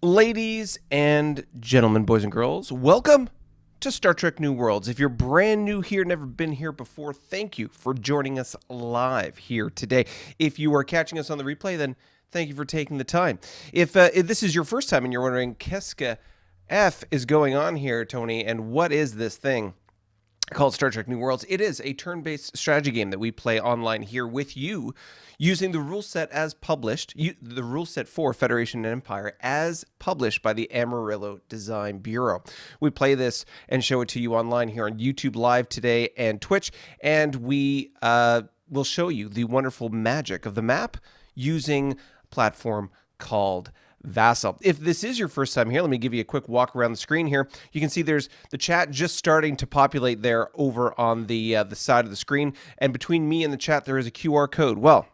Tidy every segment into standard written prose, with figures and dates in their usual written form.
Ladies and gentlemen, boys and girls, welcome to Star Trek New Worlds. If you're brand new here, never been here before, thank you for joining us live here today. If you are catching us on the replay, then thank you for taking the time. If this is your first time and you're wondering, qu'est-ce que F is going on here, Tony, and what is this thing called Star Trek New Worlds? It is a turn-based strategy game that we play online here with you using the rule set as published, the rule set for Federation and Empire as published by the Amarillo Design Bureau. We play this and show it to you online here on YouTube Live today and Twitch, and we will show you the wonderful magic of the map using a platform called Vassal. If this is your first time here, let me give you a quick walk around the screen here. You can see there's the chat just starting to populate there over on the side of the screen, and between me and the chat there is a QR code. Well,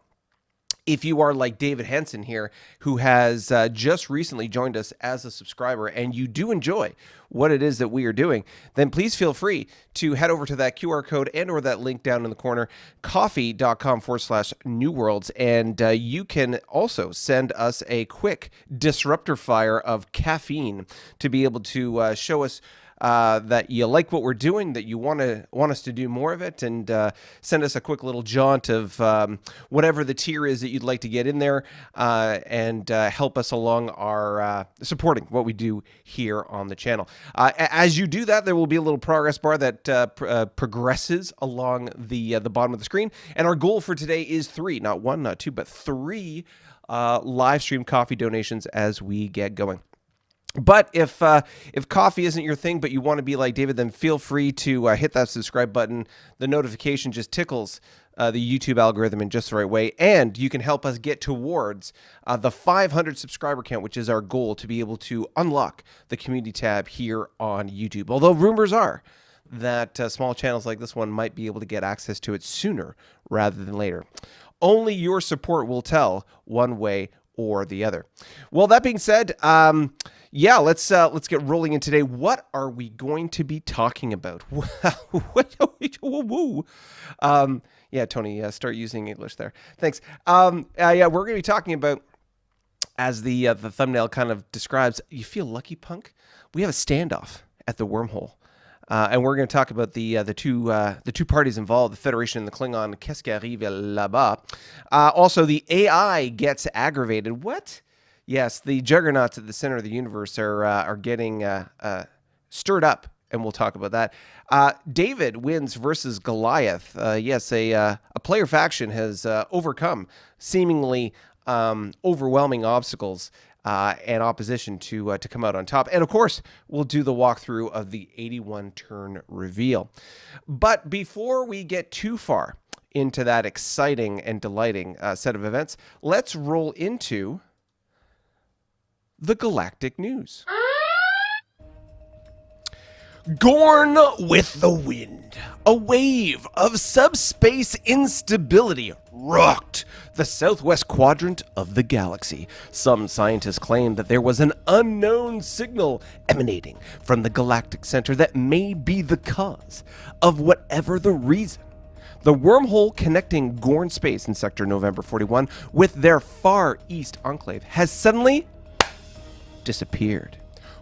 if you are like David Henson here, who has just recently joined us as a subscriber, and you do enjoy what it is that we are doing, then please feel free to head over to that QR code and or that link down in the corner, coffee.com/New Worlds, and you can also send us a quick disruptor fire of caffeine to be able to show us that you like what we're doing, that you want us to do more of it, and send us a quick little jaunt of whatever the tier is that you'd like to get in there, and help us along our supporting what we do here on the channel. As you do that, there will be a little progress bar that progresses along the bottom of the screen, and our goal for today is 3, not 1, not 2, but 3 live stream coffee donations as we get going. But if coffee isn't your thing, but you want to be like David, then feel free to hit that subscribe button. The notification just tickles the YouTube algorithm in just the right way, and you can help us get towards the 500 subscriber count, which is our goal, to be able to unlock the community tab here on YouTube. Although rumors are that small channels like this one might be able to get access to it sooner rather than later. Only your support will tell one way or the other. Well, that being said, yeah, let's get rolling in today. What are we going to be talking about? Yeah, Tony, start using English there. Thanks. Yeah, we're going to be talking about, as the thumbnail kind of describes, you feel lucky, punk? We have a standoff at the Wormhole. And we're going to talk about the two parties involved, the Federation and the Klingon. Qu'est-ce qui arrive là-bas? Also, the AI gets aggravated. What? Yes, the juggernauts at the center of the universe are getting stirred up and we'll talk about that. David wins versus Goliath. Yes, a player faction has overcome seemingly overwhelming obstacles and opposition to come out on top. And of course, we'll do the walkthrough of the 81 turn reveal. But before we get too far into that exciting and delighting set of events, let's roll into the galactic news. Gorn with the wind. A wave of subspace instability rocked the southwest quadrant of the galaxy. Some scientists claim that there was an unknown signal emanating from the galactic center that may be the cause of whatever the reason. The wormhole connecting Gorn space in Sector November 41 with their far east enclave has suddenly disappeared.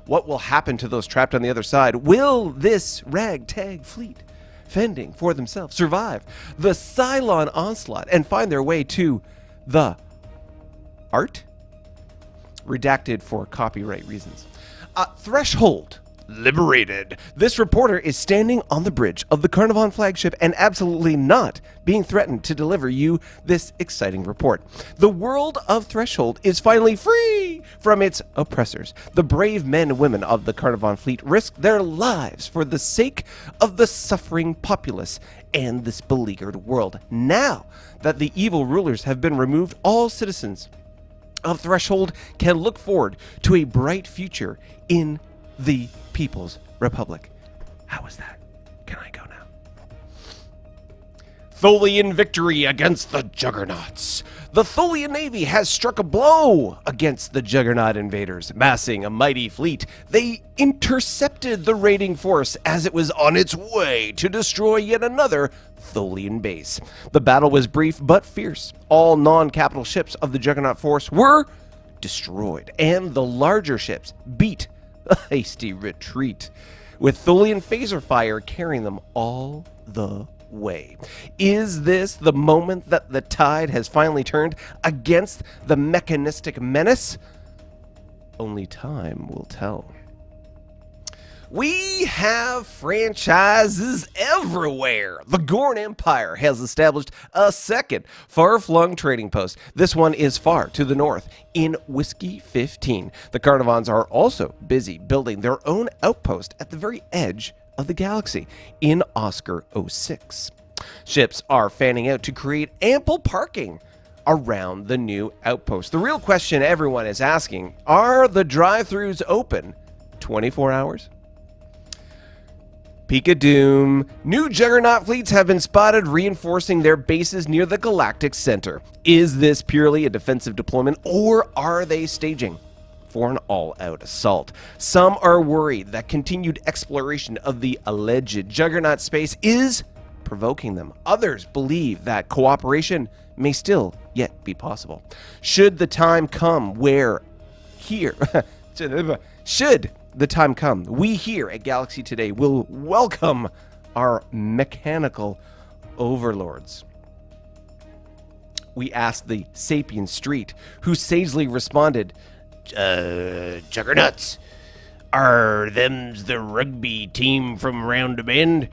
What will happen to those trapped on the other side? Will this ragtag fleet, fending for themselves, survive the Cylon onslaught and find their way to the art? Redacted for copyright reasons. Threshold liberated. This reporter is standing on the bridge of the Carnivon flagship and absolutely not being threatened to deliver you this exciting report. The world of Threshold is finally free from its oppressors. The brave men and women of the Carnivon fleet risk their lives for the sake of the suffering populace and this beleaguered world. Now that the evil rulers have been removed, all citizens of Threshold can look forward to a bright future in the People's Republic. How is that? Can I go now? Tholian victory against the Juggernauts. The Tholian Navy has struck a blow against the Juggernaut invaders. Massing a mighty fleet, they intercepted the raiding force as it was on its way to destroy yet another Tholian base. The battle was brief but fierce. All non-capital ships of the Juggernaut force were destroyed, and the larger ships beat a hasty retreat, with Tholian phaser fire carrying them all the way. Is this the moment that the tide has finally turned against the mechanistic menace? Only time will tell. We have franchises everywhere. The Gorn Empire has established a second far-flung trading post. This one is far to the north in Whiskey 15. The Carnivons are also busy building their own outpost at the very edge of the galaxy in Oscar 06. Ships are fanning out to create ample parking around the new outpost. The real question everyone is asking, are the drive-thrus open 24 hours? Peak of Doom. New Juggernaut fleets have been spotted reinforcing their bases near the galactic center. Is this purely a defensive deployment, or are they staging for an all-out assault? Some are worried that continued exploration of the alleged Juggernaut space is provoking them. Others believe that cooperation may still yet be possible. Should the time come where should the time come, we here at Galaxy Today will welcome our mechanical overlords. We asked the sapient street, who sagely responded, Juggernauts, are them's the rugby team from round the bend?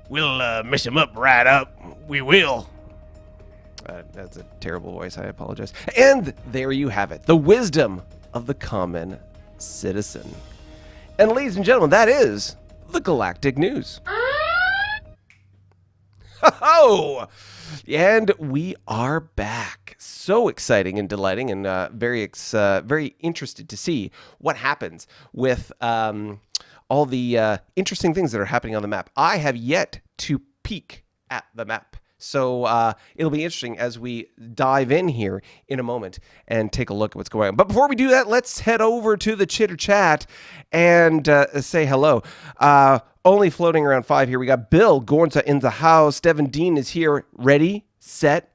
We'll mess them up right up. We will. That's a terrible voice. I apologize. And there you have it. The wisdom of the common citizen. And ladies and gentlemen, that is the Galactic News. Oh, and we are back. So exciting and delighting, and very interested to see what happens with all the interesting things that are happening on the map. I have yet to peek at the map. So it'll be interesting as we dive in here in a moment and take a look at what's going on. But before we do that, let's head over to the Chitter Chat and say hello. Only floating around 5 here. We got Bill Gornza in the house. Devin Dean is here, ready, set.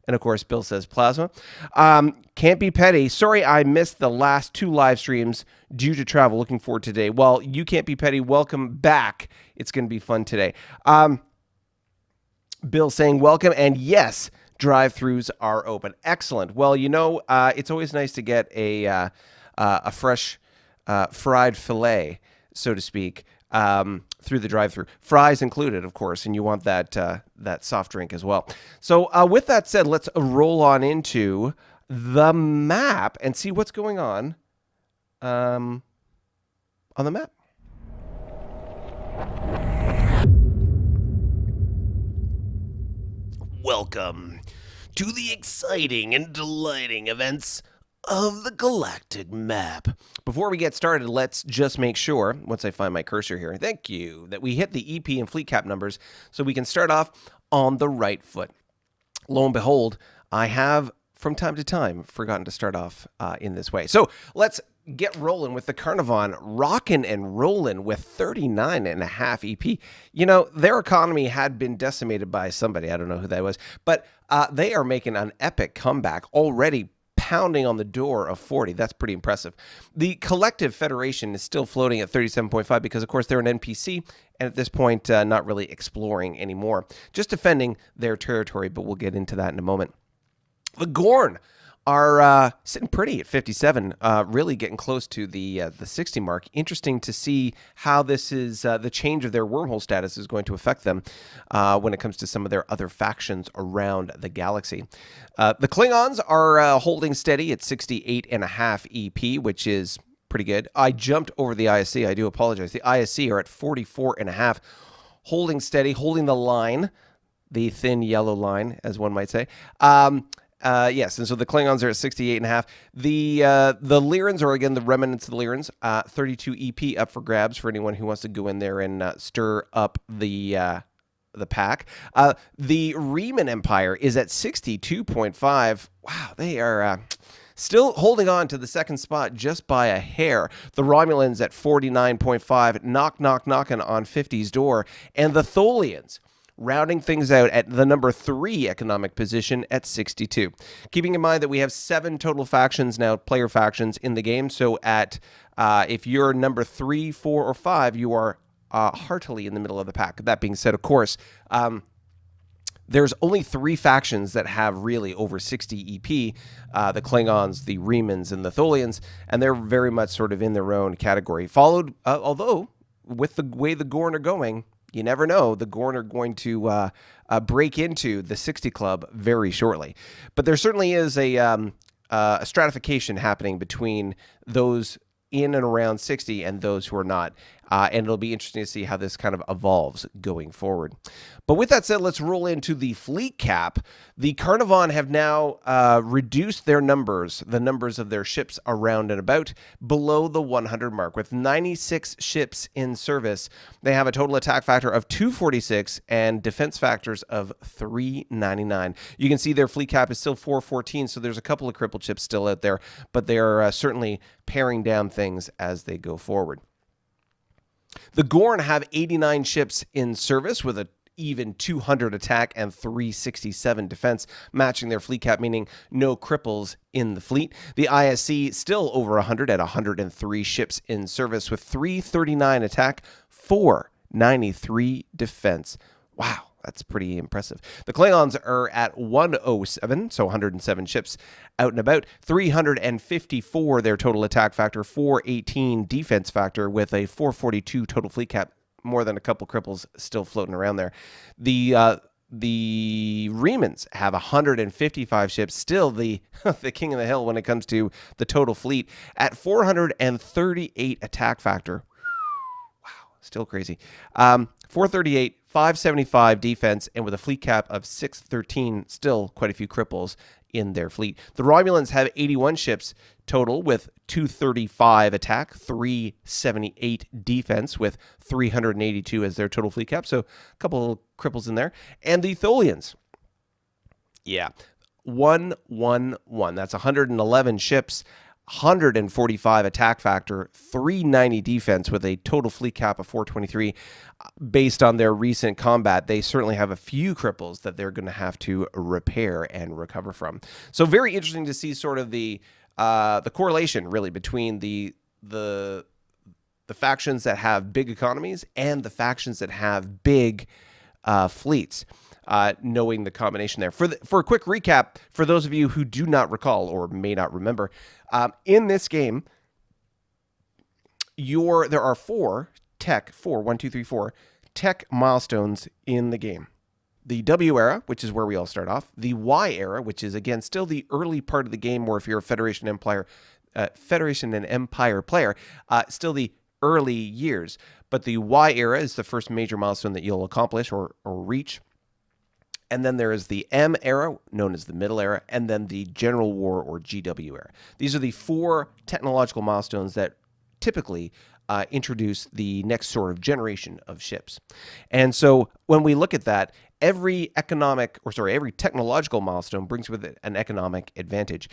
And of course, Bill says plasma. Can't be petty. Sorry I missed the last 2 live streams due to travel. Looking forward to today. Well, you can't be petty. Welcome back. It's going to be fun today. Bill saying welcome, and yes, drive-thrus are open. Excellent. Well, you know, it's always nice to get a fresh fried fillet, so to speak, through the drive-through, fries included, of course, and you want that that soft drink as well. So with that said, let's roll on into the map and see what's going on the map. Welcome to the exciting and delighting events of the galactic map. Before we get started, let's just make sure, once I find my cursor here, thank you, that we hit the EP and fleet cap numbers so we can start off on the right foot. Lo and behold, I have, from time to time, forgotten to start off in this way. So let's get rolling with the Carnivon, rocking and rolling with 39.5 EP. You know, their economy had been decimated by somebody. I don't know who that was, but they are making an epic comeback already, pounding on the door of 40. That's pretty impressive. The Collective Federation is still floating at 37.5 because, of course, they're an NPC, and at this point, not really exploring anymore. Just defending their territory, but we'll get into that in a moment. The Gorn are sitting pretty at 57, really getting close to the 60 mark. Interesting to see how this is, the change of their wormhole status is going to affect them when it comes to some of their other factions around the galaxy. The Klingons are holding steady at 68.5 EP, which is pretty good. I jumped over the ISC. I do apologize. The ISC are at 44.5, holding steady, holding the line, the thin yellow line, as one might say. Yes, and so the Klingons are at 68.5. The Lyrans are, again, the remnants of the Lyrans, 32 EP up for grabs for anyone who wants to go in there and stir up the pack. The Riemann Empire is at 62.5. Wow, they are still holding on to the second spot just by a hair. The Romulans at 49.5, knocking on 50's door. And the Tholians rounding things out at the number 3 economic position at 62. Keeping in mind that we have 7 total factions now, player factions in the game. So at if you're number 3, 4, or 5, you are heartily in the middle of the pack. That being said, of course, there's only 3 factions that have really over 60 EP, the Klingons, the Riemans, and the Tholians, and they're very much sort of in their own category. Followed, although, with the way the Gorn are going, you never know, the Gorn are going to break into the 60 club very shortly. But there certainly is a stratification happening between those in and around 60 and those who are not. And it'll be interesting to see how this kind of evolves going forward. But with that said, let's roll into the fleet cap. The Carnivon have now reduced their numbers, the numbers of their ships around and about, below the 100 mark. With 96 ships in service, they have a total attack factor of 246 and defense factors of 399. You can see their fleet cap is still 414, so there's a couple of crippled ships still out there, but they are certainly paring down things as they go forward. The Gorn have 89 ships in service with a even 200 attack and 367 defense, matching their fleet cap, meaning no cripples in the fleet. The ISC still over 100 at 103 ships in service with 339 attack, 493 defense. Wow. That's pretty impressive. The Klingons are at 107, so 107 ships out and about. 354 their total attack factor, 418 defense factor with a 442 total fleet cap. More than a couple cripples still floating around there. The Riemans have 155 ships, still the king of the hill when it comes to the total fleet, at 438 attack factor. Wow, still crazy. 438. 575 defense, and with a fleet cap of 613, still quite a few cripples in their fleet. The Romulans have 81 ships total with 235 attack, 378 defense with 382 as their total fleet cap, so a couple of cripples in there. And the Tholians, yeah, 111. That's 111 ships, 145 attack factor, 390 defense with a total fleet cap of 423. Based on their recent combat, they certainly have a few cripples that they're going to have to repair and recover from. So very interesting to see sort of the correlation really between the factions that have big economies and the factions that have big fleets. Knowing the combination there. For a quick recap, for those of you who do not recall or may not remember, in this game, there are 4 tech, 4 tech milestones in the game. The W era, which is where we all start off. The Y era, which is, again, still the early part of the game, or if you're a Federation and Empire player, still the early years. But the Y era is the first major milestone that you'll accomplish or reach. And then there is the M era, known as the Middle Era, and then the General War or GW era. These are the 4 technological milestones that typically introduce the next sort of generation of ships. And so when we look at that, every technological milestone brings with it an economic advantage.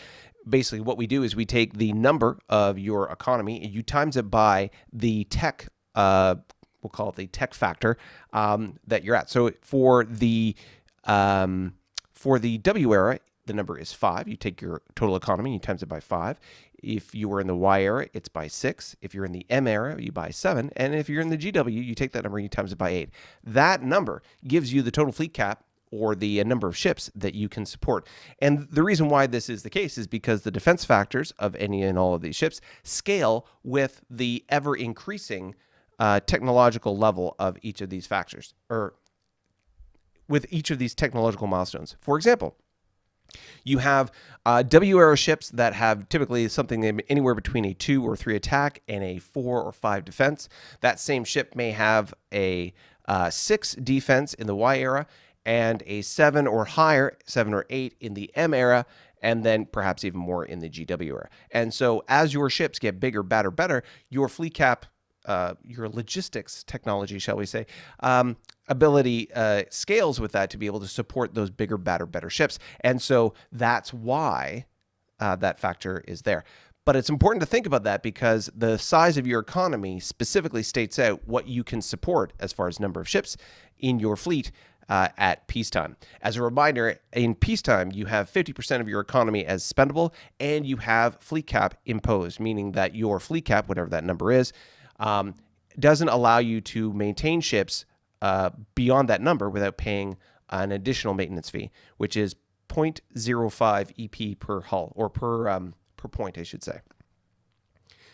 Basically, what we do is we take the number of your economy and you times it by the tech, we'll call it the tech factor that you're at. So for the W era, the number is 5. You take your total economy, you times it by 5. If you were in the Y era, it's by 6. If you're in the M era, you by 7. And if you're in the GW, you take that number and you times it by 8. That number gives you the total fleet cap, or the number of ships that you can support. And the reason why this is the case is because the defense factors of any and all of these ships scale with the ever-increasing technological level of each of these factors, or with each of these technological milestones. For example, you have W era ships that have typically something anywhere between a 2 or 3 attack and a 4 or 5 defense. That same ship may have a 6 defense in the Y era and a 7 or higher, 7 or 8 in the M era, and then perhaps even more in the GW era. And so as your ships get bigger, badder, better, your fleet cap, your logistics technology, shall we say, ability scales with that to be able to support those bigger, badder, better ships. And so that's why that factor is there. But it's important to think about that because the size of your economy specifically states out what you can support as far as number of ships in your fleet at peacetime. As a reminder, in peacetime, you have 50% of your economy as spendable, and you have fleet cap imposed, meaning that your fleet cap, whatever that number is, doesn't allow you to maintain ships beyond that number without paying an additional maintenance fee, which is 0.05 EP per hull, or per point, I should say.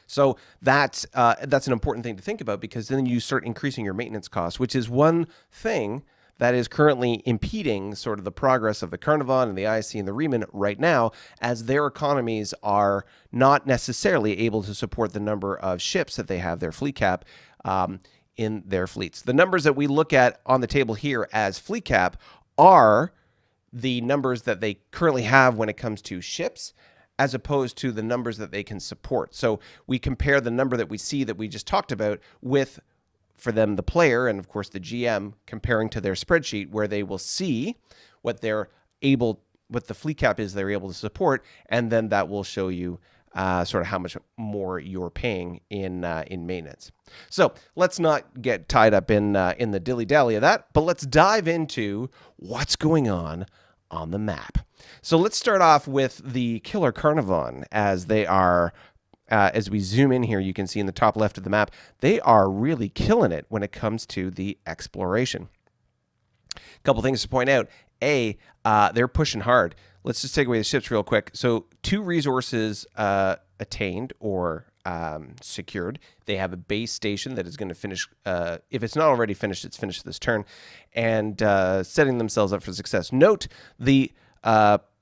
So that's an important thing to think about, because then you start increasing your maintenance costs, which is one thing that is currently impeding sort of the progress of the Carnarvon and the IC and the Riemann right now, as their economies are not necessarily able to support the number of ships that they have, their fleet cap, in their fleets. The numbers that we look at on the table here as fleet cap are the numbers that they currently have when it comes to ships, as opposed to the numbers that they can support. So we compare the number that we see that we just talked about with, for them, the player, and of course the GM, comparing to their spreadsheet, where they will see what the fleet cap is they're able to support, and then that will show you sort of how much more you're paying in maintenance. So let's not get tied up in the dilly-dally of that, but let's dive into what's going on the map. So let's start off with the Killer Carnarvon, as they are, as we zoom in here, you can see in the top left of the map, they are really killing it when it comes to the exploration. A couple things to point out. They're pushing hard. Let's just take away the ships real quick. So 2 resources attained or secured. They have a base station that is going to finish, if it's not already finished, it's finished this turn, and setting themselves up for success. Note the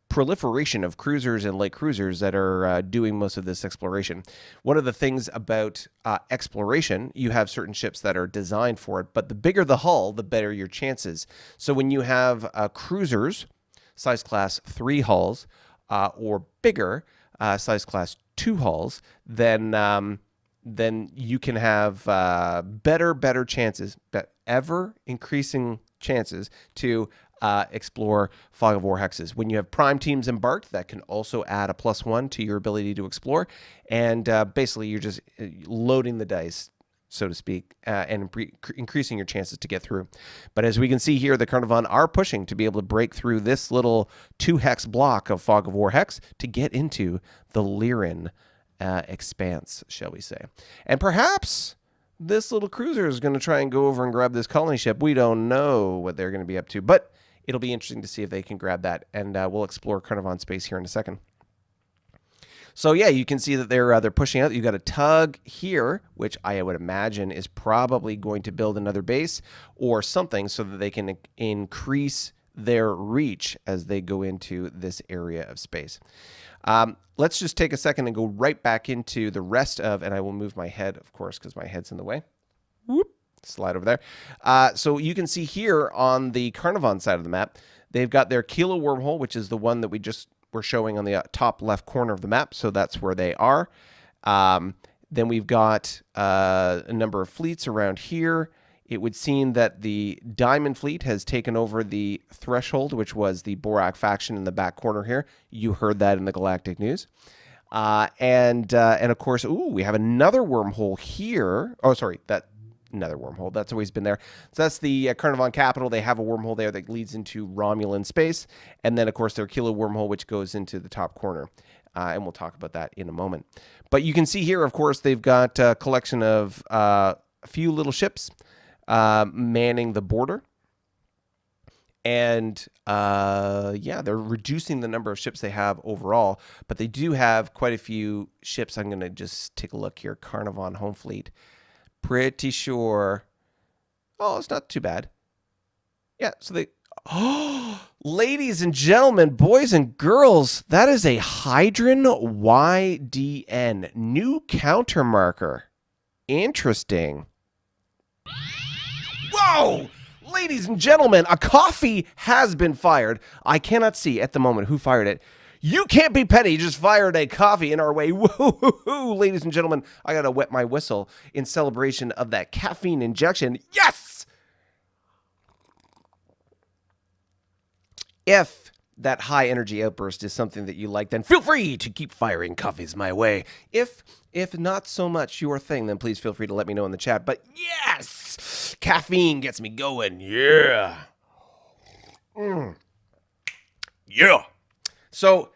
proliferation of cruisers and light cruisers that are doing most of this exploration. One of the things about exploration, you have certain ships that are designed for it, but the bigger the hull, the better your chances. So when you have cruisers, size class 3 hulls, or bigger, size class 2 hulls, then you can have better chances, ever increasing chances to explore Fog of War hexes. When you have prime teams embarked, that can also add a +1 to your ability to explore, and basically you're just loading the dice, so to speak, and increasing your chances to get through. But as we can see here, the Carnarvon are pushing to be able to break through this little 2-hex block of Fog of War hex to get into the Lyran expanse, shall we say. And perhaps this little cruiser is going to try and go over and grab this colony ship. We don't know what they're going to be up to, but it'll be interesting to see if they can grab that, and we'll explore Carnarvon space here in a second. So yeah, you can see that they're pushing out. You've got a tug here, which I would imagine is probably going to build another base or something so that they can increase their reach as they go into this area of space. Let's just take a second and go right back into the rest of, and I will move my head, of course, because my head's in the way. Whoop, slide over there. So you can see here on the Carnarvon side of the map, they've got their Kilo Wormhole, which is the one that we just were showing on the top left corner of the map. So that's where they are. Then we've got a number of fleets around here. It would seem that the Diamond Fleet has taken over the Threshold, which was the Borak faction in the back corner here. You heard that in the Galactic News. And of course, we have another wormhole here. Oh, sorry, another wormhole. That's always been there. So that's the Carnarvon capital. They have a wormhole there that leads into Romulan space. And then, of course, their Kilo wormhole, which goes into the top corner. And we'll talk about that in a moment. But you can see here, of course, they've got a collection of a few little ships manning the border. And yeah, they're reducing the number of ships they have overall. But they do have quite a few ships. I'm going to just take a look here. Carnarvon home fleet. Pretty sure. Oh, it's not too bad. Yeah, so they... Oh, ladies and gentlemen, boys and girls, that is a Hydron YDN. New counter marker. Interesting. Whoa! Ladies and gentlemen, a coffee has been fired. I cannot see at the moment who fired it. You can't be petty. You just fired a coffee in our way. Woo-hoo-hoo. Ladies and gentlemen, I got to wet my whistle in celebration of that caffeine injection. Yes! If that high energy outburst is something that you like, then feel free to keep firing coffees my way. If not so much your thing, then please feel free to let me know in the chat. But yes! Caffeine gets me going. Yeah. Yeah. So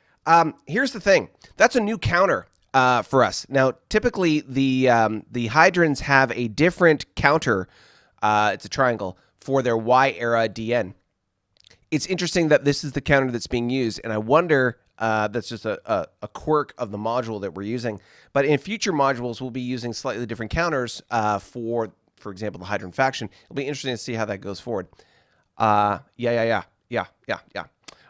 here's the thing. That's a new counter for us. Now, typically the Hydrons have a different counter. It's a triangle for their Y era DN. It's interesting that this is the counter that's being used, and I wonder, that's just a quirk of the module that we're using. But in future modules, we'll be using slightly different counters for example, the Hydron faction. It'll be interesting to see how that goes forward. Yeah.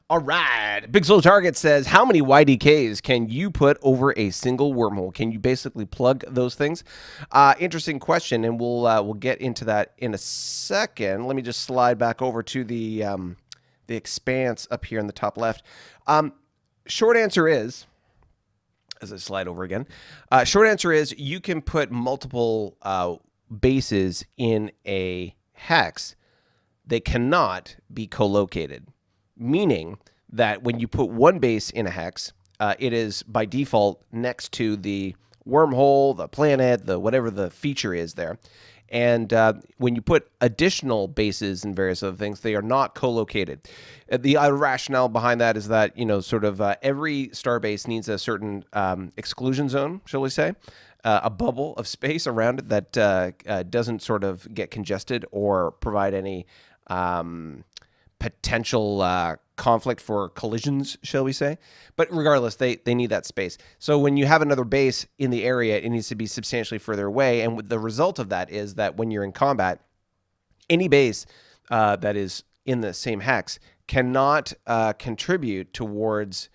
All right. Big Slow Target says, how many YDKs can you put over a single wormhole? Can you basically plug those things? Interesting question, and we'll get into that in a second. Let me just slide back over to the expanse up here in the top left. Short answer is, as I slide over again, short answer is you can put multiple bases in a hex. They cannot be co-located, meaning that when you put one base in a hex, it is by default next to the wormhole, the planet, the whatever the feature is there. And when you put additional bases and various other things, they are not co-located. The rationale behind that is that, every starbase needs a certain exclusion zone, shall we say, a bubble of space around it that doesn't sort of get congested or provide any potential conflict for collisions, shall we say. But regardless, they need that space. So when you have another base in the area, it needs to be substantially further away. And the result of that is that when you're in combat, any base that is in the same hex cannot contribute towards...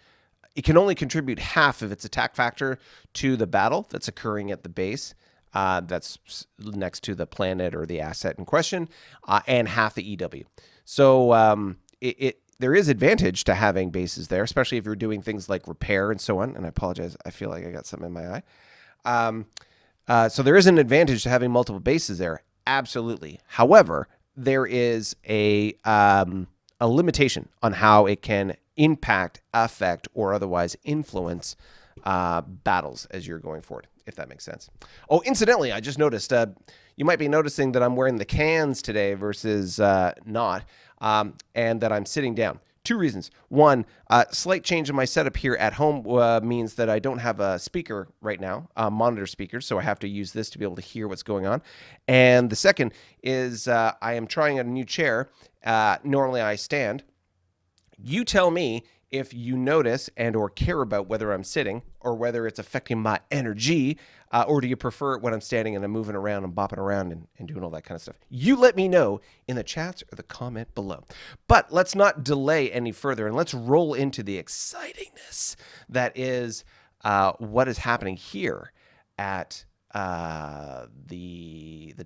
It can only contribute half of its attack factor to the battle that's occurring at the base. That's next to the planet or the asset in question, and half the EW. So there is advantage to having bases there, especially if you're doing things like repair and so on. And I apologize, I feel like I got something in my eye. So there is an advantage to having multiple bases there, absolutely. However, there is a limitation on how it can impact, affect, or otherwise influence battles as you're going forward, if that makes sense. Oh, incidentally, I just noticed, you might be noticing that I'm wearing the cans today versus not, and that I'm sitting down. Two reasons. One, slight change in my setup here at home means that I don't have a speaker right now, monitor speakers, so I have to use this to be able to hear what's going on. And the second is I am trying a new chair. Normally I stand. You tell me if you notice and or care about whether I'm sitting or whether it's affecting my energy, or do you prefer it when I'm standing and I'm moving around and bopping around and doing all that kind of stuff? You let me know in the chats or the comment below. But let's not delay any further, and let's roll into the excitingness that is what is happening here at the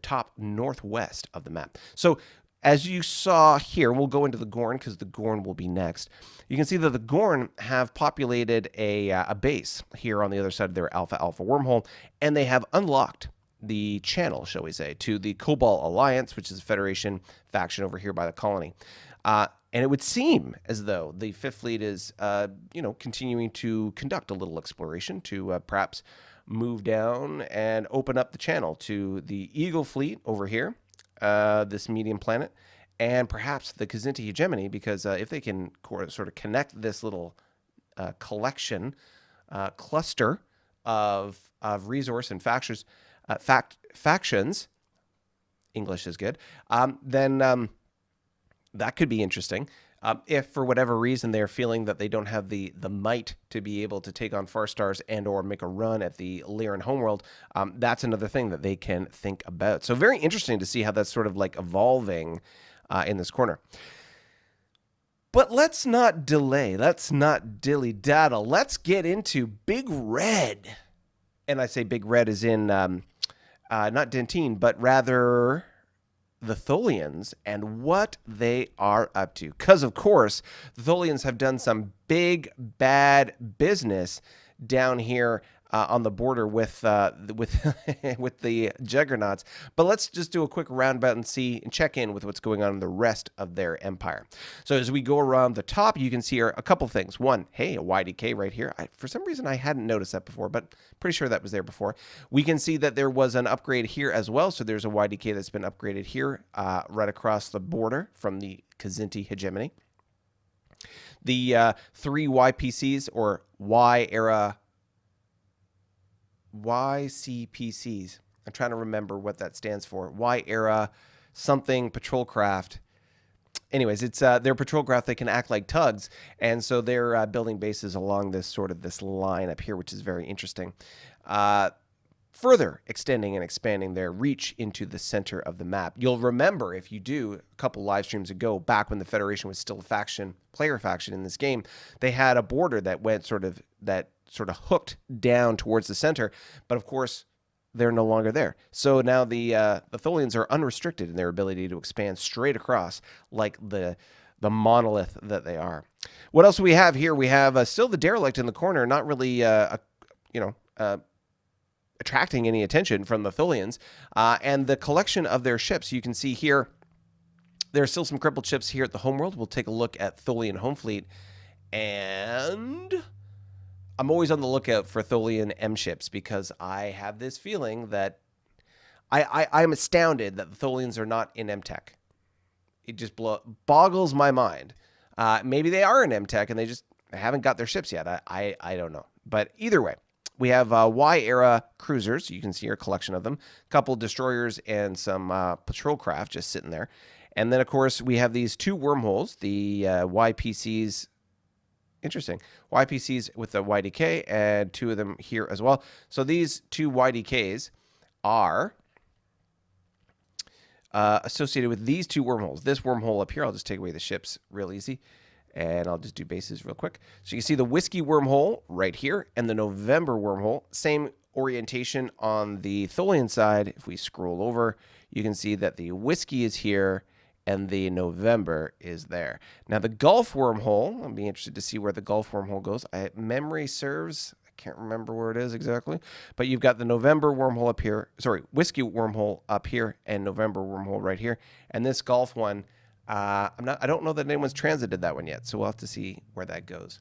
top northwest of the map. So as you saw here, we'll go into the Gorn because the Gorn will be next. You can see that the Gorn have populated a base here on the other side of their Alpha wormhole, and they have unlocked the channel, shall we say, to the Cobalt Alliance, which is a Federation faction over here by the colony. And it would seem as though the Fifth Fleet is, continuing to conduct a little exploration to perhaps move down and open up the channel to the Eagle Fleet over here, this medium planet, and perhaps the Kzinti hegemony, because if they can sort of connect this little collection, cluster of resource and factions, English is good, then that could be interesting. If for whatever reason they're feeling that they don't have the might to be able to take on Far Stars and or make a run at the Lyran homeworld, that's another thing that they can think about. So very interesting to see how that's sort of like evolving in this corner. But let's not delay. Let's not dilly-daddle. Let's get into Big Red. And I say Big Red as in not Dentine, but rather the Tholians and what they are up to. Because, of course, the Tholians have done some big, bad business down here on the border with with the Juggernauts. But let's just do a quick roundabout and see and check in with what's going on in the rest of their empire. So as we go around the top, you can see here a couple things. One, hey, a YDK right here. For some reason, I hadn't noticed that before, but pretty sure that was there before. We can see that there was an upgrade here as well. So there's a YDK that's been upgraded here right across the border from the Kzinti hegemony. The 3 YPCs or Y-era YCPCs. I'm trying to remember what that stands for. Y-era something patrol craft. Anyways, it's their patrol craft. They can act like tugs, and so they're building bases along this line up here, which is very interesting. Further extending and expanding their reach into the center of the map. You'll remember, if you do, a couple live streams ago, back when the Federation was still a player faction in this game, they had a border that went sort of hooked down towards the center, but of course they're no longer there. So now the Tholians are unrestricted in their ability to expand straight across like the monolith that they are. What else do we have here? We have still the derelict in the corner, not really attracting any attention from the Tholians, and the collection of their ships. You can see here there are still some crippled ships here at the homeworld. We'll take a look at Tholian home fleet, and I'm always on the lookout for Tholian M ships because I have this feeling that I'm astounded that the Tholians are not in M-Tech. It just boggles my mind. Maybe they are in M-Tech and they just haven't got their ships yet. I don't know. But either way, we have Y-era cruisers. You can see a collection of them. A couple destroyers and some patrol craft just sitting there. And then, of course, we have these 2 wormholes, the YPCs. Interesting. YPCs with the YDK and 2 of them here as well. So these 2 YDKs are associated with these 2 wormholes. This wormhole up here, I'll just take away the ships real easy. And I'll just do bases real quick. So you can see the Whiskey wormhole right here and the November wormhole. Same orientation on the Tholian side. If we scroll over, you can see that the Whiskey is here and the November is there. Now the Gulf wormhole, I'll be interested to see where the Gulf wormhole goes. Memory serves, I can't remember where it is exactly, but you've got the November wormhole up here, sorry, Whiskey wormhole up here and November wormhole right here. And this Gulf one, I don't know that anyone's transited that one yet, so we'll have to see where that goes.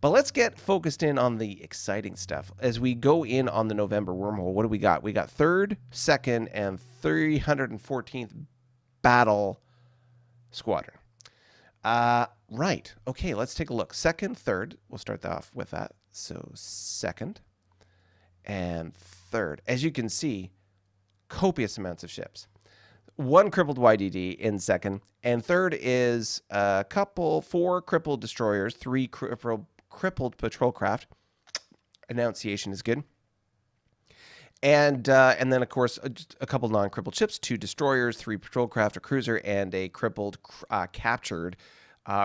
But let's get focused in on the exciting stuff. As we go in on the November wormhole, what do we got? We got 3rd, 2nd, and 314th Battle Squadron. Right. Okay, let's take a look. 2nd, 3rd. We'll start off with that. So 2nd and 3rd. As you can see, copious amounts of ships. one crippled YDD in second, and third is four crippled destroyers, three crippled patrol craft. Enunciation is good. And then, of course, just a couple non-crippled ships, 2 destroyers, 3 patrol craft, a cruiser, and a crippled captured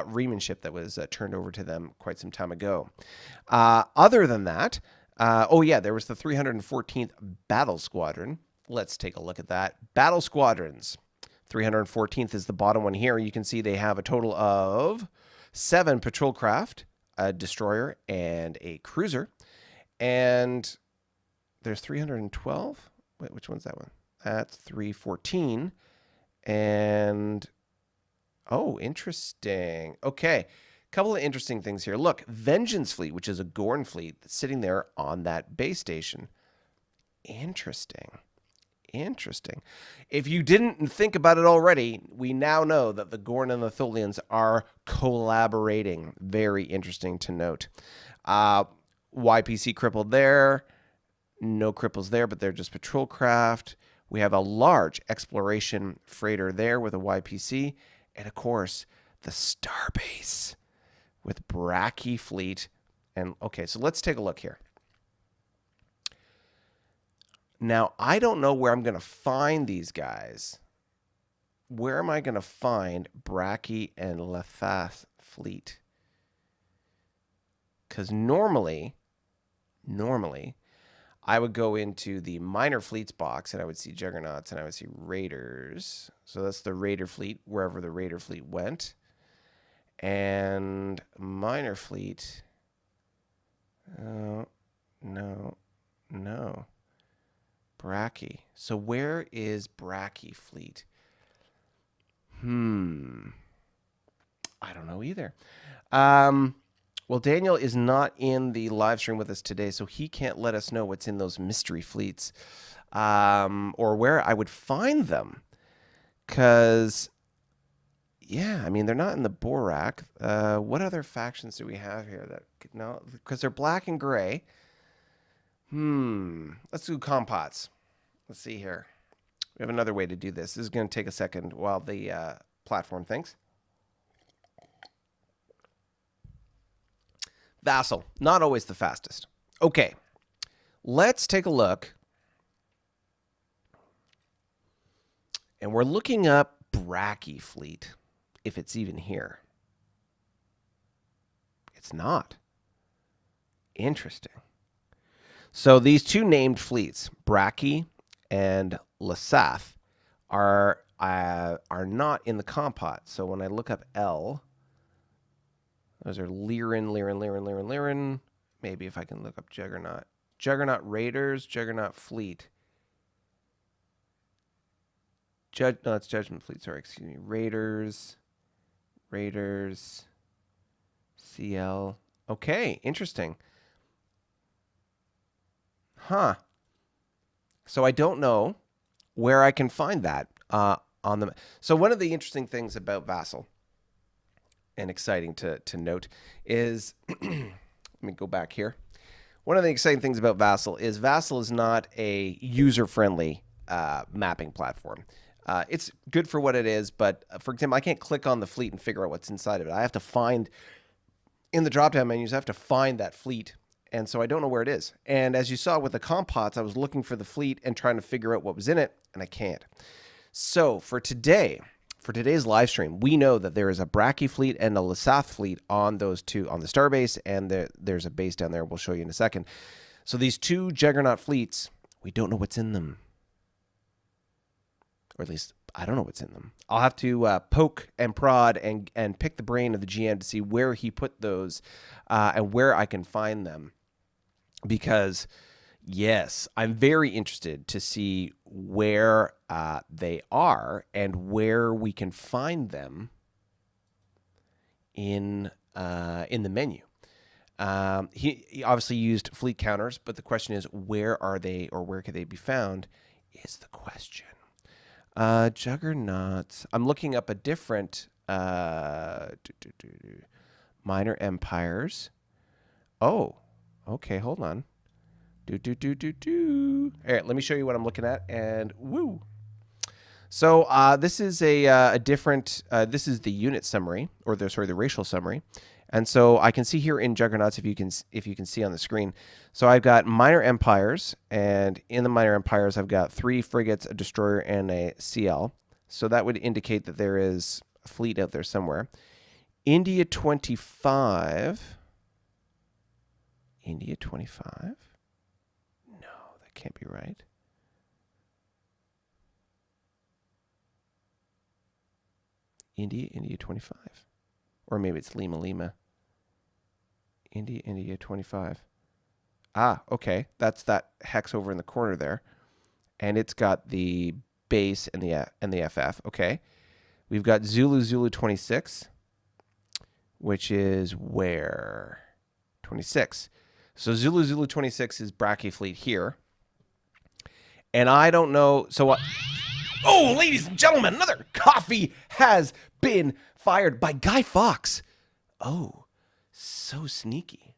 Riemann ship that was turned over to them quite some time ago. Other than that, there was the 314th Battle Squadron. Let's take a look at that. Battle Squadrons. 314th is the bottom one here. You can see they have a total of 7 patrol craft, a destroyer, and a cruiser. And there's 312. Wait, which one's that one? That's 314. And, oh, interesting. Okay, couple of interesting things here. Look, Vengeance Fleet, which is a Gorn fleet that's sitting there on that base station. Interesting. Interesting. If you didn't think about it already, we now know that the Gorn and the Tholians are collaborating. Very interesting to note. YPC crippled there. No cripples there, but they're just patrol craft. We have a large exploration freighter there with a YPC. And, of course, the Starbase with Brachy Fleet. And, okay, so let's take a look here. Now, I don't know where I'm going to find these guys. Where am I going to find Brachy and Lethath Fleet? Because normally, I would go into the minor fleets box and I would see Juggernauts and I would see Raiders. So that's the Raider fleet, wherever the Raider fleet went. And minor fleet. Oh, no. Brachy. So where is Brachy fleet? I don't know either. Well, Daniel is not in the live stream with us today, so he can't let us know what's in those mystery fleets or where I would find them. Because, yeah, I mean, they're not in the Borak. What other factions do we have here? No, because they're black and gray. Let's do compots. Let's see here. We have another way to do this. This is going to take a second while the platform thinks. Vassal, not always the fastest. Okay, let's take a look. And we're looking up Brachy Fleet, if it's even here. It's not. Interesting. So these two named fleets, Brachy and Lethath, are not in the compot. So when I look up L, those are Lyran. Maybe if I can look up Juggernaut. Juggernaut Raiders, Juggernaut Fleet. No, it's Judgment Fleet. Sorry, excuse me. Raiders. CL. Okay, interesting. Huh. So I don't know where I can find that on the. So one of the interesting things about Vassal, and exciting to note, is let me go back here. One of the exciting things about Vassal is not a user-friendly mapping platform. It's good for what it is, but for example, I can't click on the fleet and figure out what's inside of it. I have to find, in the drop-down menus, I have to find that fleet, and so I don't know where it is. And as you saw with the compots, I was looking for the fleet and trying to figure out what was in it, and I can't. So for today's live stream, we know that there is a Brachy fleet and a Lethath fleet on those two, on the Starbase, and there's a base down there we'll show you in a second. So these two Juggernaut fleets, we don't know what's in them. Or at least, I don't know what's in them. I'll have to poke and prod and pick the brain of the GM to see where he put those and where I can find them. Because, yes, I'm very interested to see where they are and where we can find them in the menu. He obviously used fleet counters, but the question is, where are they, or where could they be found, is the question. Juggernauts. I'm looking up a different minor empires. Oh, okay, hold on. All right, let me show you what I'm looking at, and woo. So this is a different. This is the unit summary, or the racial summary, and so I can see here in Juggernauts if you can see on the screen. So I've got minor empires, and in the minor empires I've got 3 frigates, a destroyer, and a CL. So that would indicate that there is a fleet out there somewhere. India 25. India 25. No, that can't be right. India 25. Or maybe it's Lima. India 25. Ah, okay. That's that hex over in the corner there. And it's got the base and the FF. Okay. We've got Zulu 26, which is where? 26. So Zulu 26 is Brachy fleet here. And I don't know. So what? Oh, ladies and gentlemen, another coffee has been fired by Guy Fawkes. Oh, so sneaky.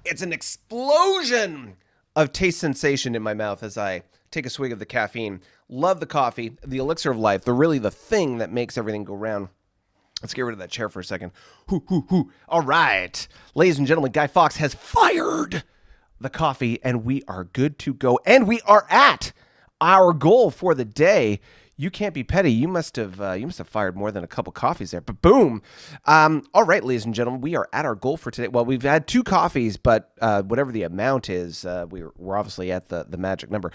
It's an explosion of taste sensation in my mouth as I take a swig of the caffeine. Love the coffee, the elixir of life. They're really the thing that makes everything go round. Let's get rid of that chair for a second. All right. Ladies and gentlemen, Guy Fawkes has fired the coffee, and we are good to go. And we are at our goal for the day. You can't be petty. You must have fired more than a couple coffees there. But boom. All right, ladies and gentlemen, we are at our goal for today. Well, we've had 2 coffees, but whatever the amount is, we're obviously at the magic number.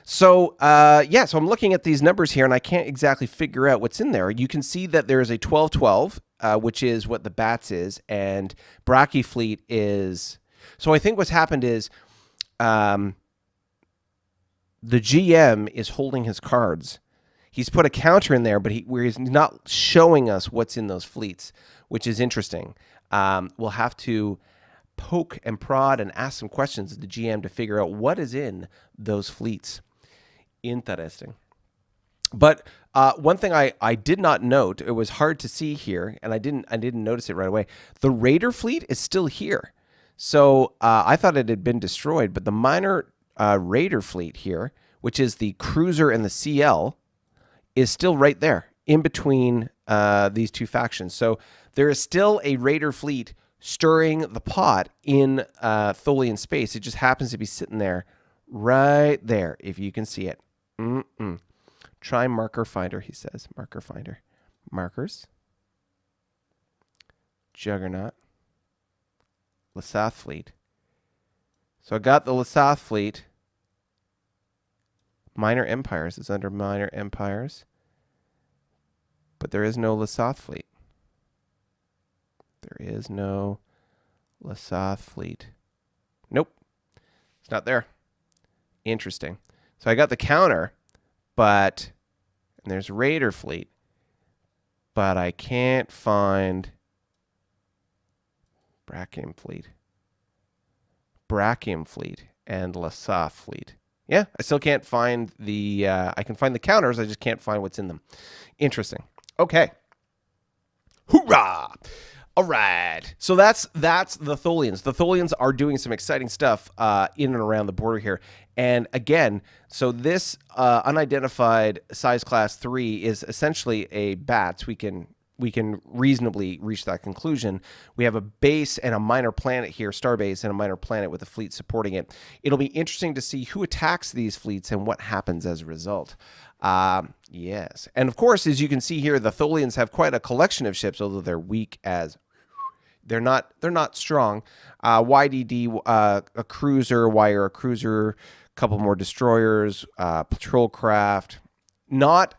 So I'm looking at these numbers here, and I can't exactly figure out what's in there. You can see that there is a 12-12, which is what the Bats is, and Brachy Fleet is. So I think what's happened is the GM is holding his cards. He's put a counter in there, but he's not showing us what's in those fleets, which is interesting. We'll have to poke and prod and ask some questions of the GM to figure out what is in those fleets. Interesting. But one thing I did not note, it was hard to see here, and I didn't notice it right away. The Raider fleet is still here. So I thought it had been destroyed, but the minor Raider fleet here, which is the cruiser and the CL, is still right there in between these 2 factions. So there is still a Raider fleet stirring the pot in Tholian space. It just happens to be sitting there right there, if you can see it. Try marker finder, he says. Marker finder. Markers. Juggernaut. Lasath fleet. So I got the Lasath fleet. Minor Empires is under Minor Empires. But there is no Lasath fleet. There is no Lasath fleet. Nope. It's not there. Interesting. So I got the counter, and there's Raider fleet, but I can't find Brachium fleet and Lasath fleet. Yeah, I still can't find the, I can find the counters, I just can't find what's in them. Interesting. Okay. Hoorah! All right. So that's the Tholians. The Tholians are doing some exciting stuff in and around the border here. And again, so this unidentified size class 3 is essentially a Bats. We can reasonably reach that conclusion. We have a base and a minor planet here, starbase, and a minor planet with a fleet supporting it. It'll be interesting to see who attacks these fleets and what happens as a result. Yes. And of course, as you can see here, the Tholians have quite a collection of ships, although they're weak as they're not strong. YDD, a cruiser, Wire, a cruiser, a couple more destroyers, patrol craft. Not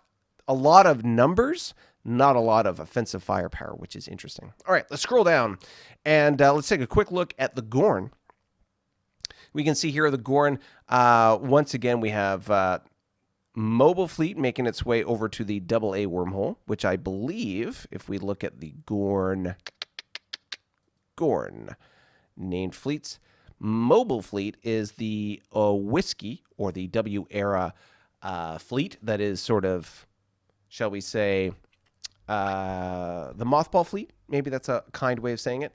a lot of numbers, not a lot of offensive firepower, which is interesting. All right, let's scroll down and let's take a quick look at the Gorn. We can see here the Gorn. Once again, we have mobile fleet making its way over to the AA wormhole, which I believe, if we look at the Gorn named fleets, mobile fleet is the Whiskey or the W era fleet that is sort of, shall we say, the mothball fleet, Maybe that's a kind way of saying it.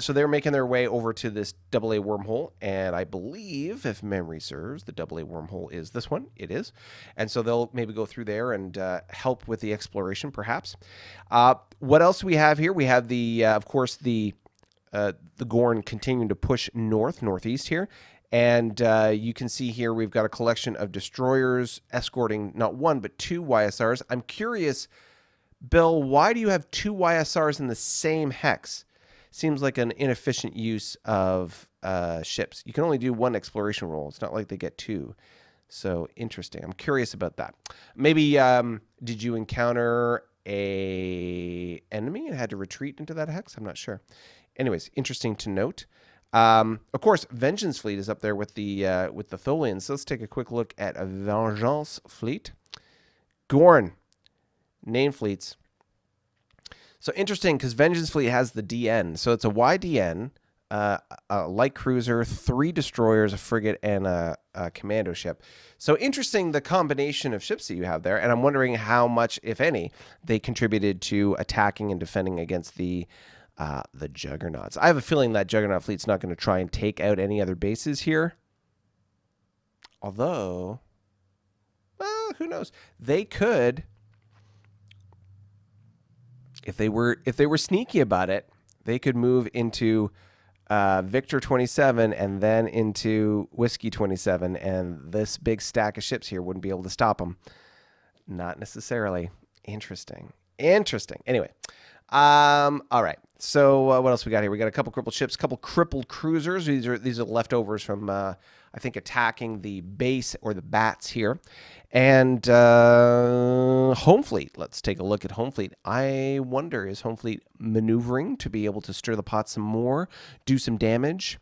So they're making their way over to this AA wormhole, and I believe, if memory serves, the AA wormhole is this one. It is. And so they'll maybe go through there and help with the exploration, perhaps. What else do we have here? We have the, of course, the Gorn continuing to push northeast here. And you can see here we've got a collection of destroyers escorting not one, but 2 YSRs. I'm curious, Bill, why do you have 2 YSRs in the same hex? Seems like an inefficient use of ships. You can only do 1 exploration roll. It's not like they get 2. So interesting. I'm curious about that. Maybe did you encounter a enemy and had to retreat into that hex? I'm not sure. Anyways, interesting to note. Of course, Vengeance Fleet is up there with the Tholians. So let's take a quick look at a Vengeance Fleet. Gorn, name fleets. So interesting because Vengeance Fleet has the DN. So it's a YDN, a light cruiser, 3 destroyers, a frigate, and a commando ship. So interesting the combination of ships that you have there. And I'm wondering how much, if any, they contributed to attacking and defending against the Juggernauts. I have a feeling that Juggernaut fleet's not going to try and take out any other bases here. Although, well, who knows? They could, if they were sneaky about it, they could move into Victor 27 and then into Whiskey 27, and this big stack of ships here wouldn't be able to stop them. Not necessarily. Interesting. Anyway. All right. So what else we got here? We got a couple crippled ships, a couple crippled cruisers. These are leftovers from I think attacking the base or the bats here, and Home Fleet. Let's take a look at Home Fleet. I wonder, is Home Fleet maneuvering to be able to stir the pot some more, do some damage?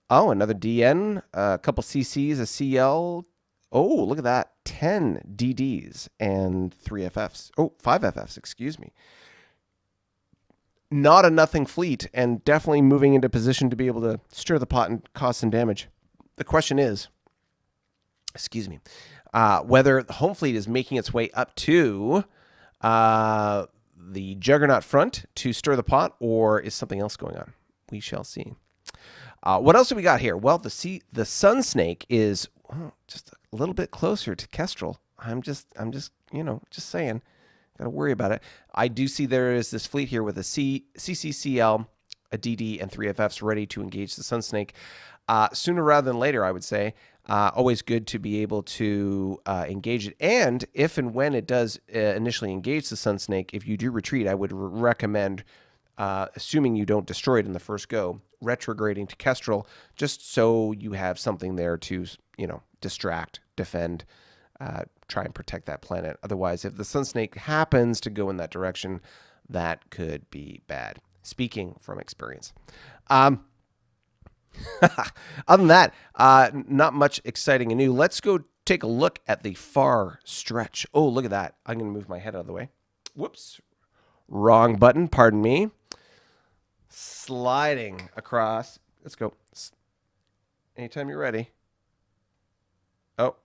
Oh, another DN, a couple CCs, a CL. Oh, look at that, 10 DDs and 3 FFs. Oh, 5 FFs. Excuse me. Not a nothing fleet, and definitely moving into position to be able to stir the pot and cause some damage. The question is, excuse me, whether the Home Fleet is making its way up to the Juggernaut front to stir the pot, or is something else going on? We shall see. What else do we got here? Well, the Sun Snake is just a little bit closer to Kestrel. I'm just saying. Got to worry about it. I do see there is this fleet here with a CCCL, a DD, and 3 FFs ready to engage the Sun Snake. Sooner rather than later, I would say. Always good to be able to engage it. And if and when it does initially engage the Sun Snake, if you do retreat, I would recommend, assuming you don't destroy it in the first go, retrograding to Kestrel, just so you have something there to, distract, defend, try and protect that planet. Otherwise, if the Sun Snake happens to go in that direction, that could be bad. Speaking from experience. Other than that, not much exciting and new. Let's go take a look at the far stretch. Oh, look at that. I'm going to move my head out of the way. Whoops. Wrong button. Pardon me. Sliding across. Let's go. Anytime you're ready. Oh.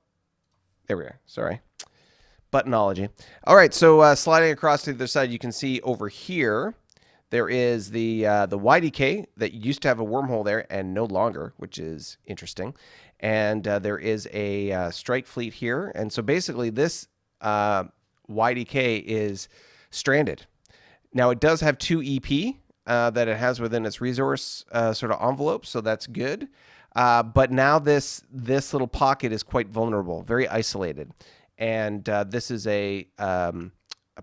There we are. Sorry. Buttonology. All right. So sliding across to the other side, you can see over here, there is the YDK that used to have a wormhole there and no longer, which is interesting. And there is a strike fleet here. And so basically this YDK is stranded. Now it does have 2 EP that it has within its resource sort of envelope. So that's good. But now this little pocket is quite vulnerable, very isolated, and this is a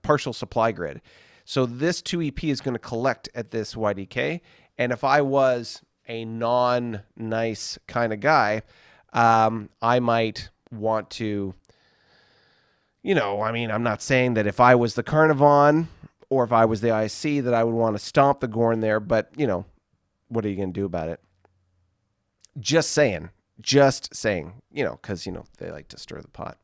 partial supply grid. So this 2 EP is going to collect at this YDK, and if I was a non-nice kind of guy, I might want to, I'm not saying that if I was the Carnivon or if I was the IC that I would want to stomp the Gorn there, but, what are you going to do about it? Just saying, because, they like to stir the pot.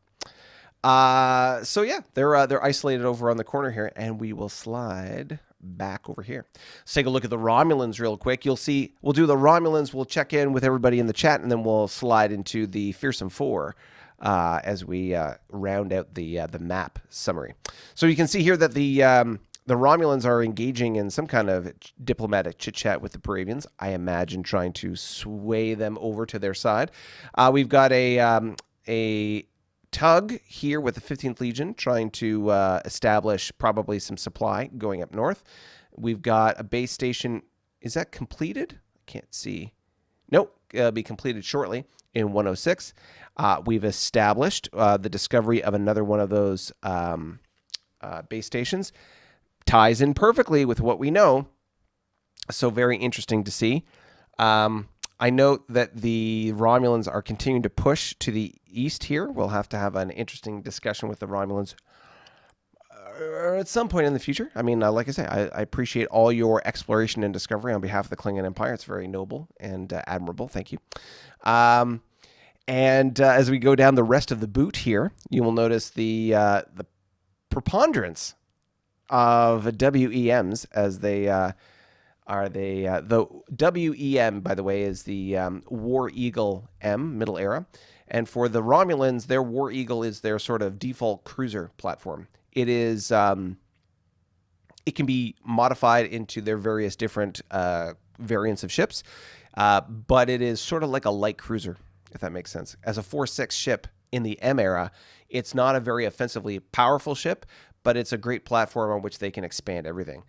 So yeah, they're isolated over on the corner here, and we will slide back over here. Let's take a look at the Romulans real quick. You'll see, we'll do the Romulans. We'll check in with everybody in the chat, and then we'll slide into the Fearsome Four as we round out the map summary. So you can see here that the the Romulans are engaging in some kind of diplomatic chit-chat with the Paravians, I imagine trying to sway them over to their side. We've got a tug here with the 15th Legion trying to establish probably some supply going up north. We've got a base station. Is that completed? I can't see. Nope, it'll be completed shortly in 106. We've established the discovery of another one of those base stations. Ties in perfectly with what we know. So very interesting to see. I note that the Romulans are continuing to push to the east here. We'll have to have an interesting discussion with the Romulans at some point in the future. I mean, like I say, I appreciate all your exploration and discovery on behalf of the Klingon Empire. It's very noble and admirable. Thank you. And as we go down the rest of the boot here, you will notice the preponderance of WEMs as they are the WEM, by the way, is the War Eagle M, Middle Era. And for the Romulans, their War Eagle is their sort of default cruiser platform. It is, it can be modified into their various different variants of ships, but it is sort of like a light cruiser, if that makes sense. As a 4-6 ship in the M era, it's not a very offensively powerful ship, but it's a great platform on which they can expand everything.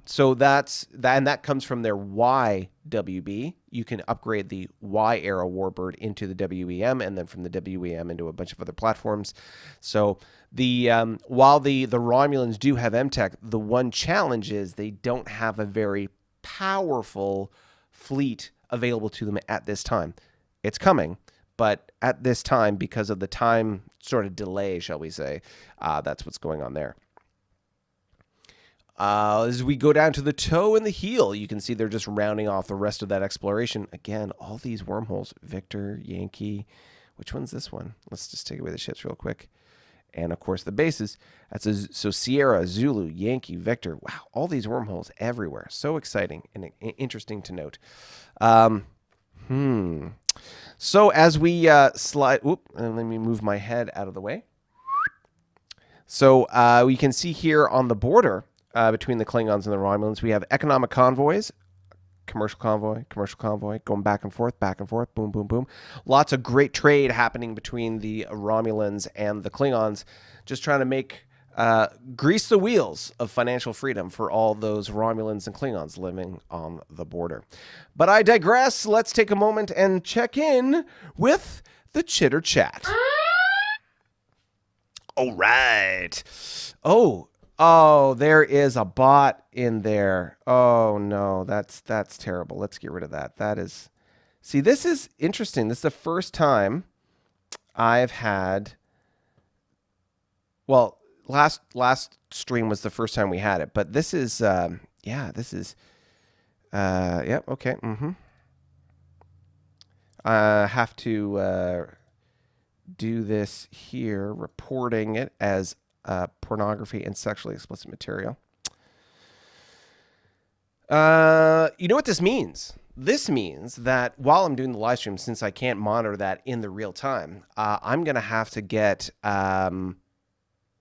So that's that, and that comes from their YWB. You can upgrade the Y era Warbird into the WEM, and then from the WEM into a bunch of other platforms. So the while the Romulans do have MTech, the one challenge is they don't have a very powerful fleet available to them at this time. It's coming, but at this time, because of the time sort of delay, shall we say, that's what's going on there. As we go down to the toe and the heel, you can see they're just rounding off the rest of that exploration. Again, all these wormholes. Victor, Yankee. Which one's this one? Let's just take away the ships real quick. And, of course, the bases. So Sierra, Zulu, Yankee, Victor. Wow, all these wormholes everywhere. So exciting and interesting to note. So as we slide... and let me move my head out of the way. So we can see here on the border... between the Klingons and the Romulans, we have economic convoys, commercial convoy, going back and forth, boom, boom, boom. Lots of great trade happening between the Romulans and the Klingons, just trying to make, grease the wheels of financial freedom for all those Romulans and Klingons living on the border. But I digress. Let's take a moment and check in with the Chitter Chat. All right. Oh, there is a bot in there. Oh, no, that's terrible. Let's get rid of that. That is... See, this is interesting. This is the first time I've had... Well, last stream was the first time we had it, but this is... yeah, this is... yep, okay, I have to do this here, reporting it as... pornography and sexually explicit material. You know what this means? This means that while I'm doing the live stream, since I can't monitor that in the real time, I'm going to have to get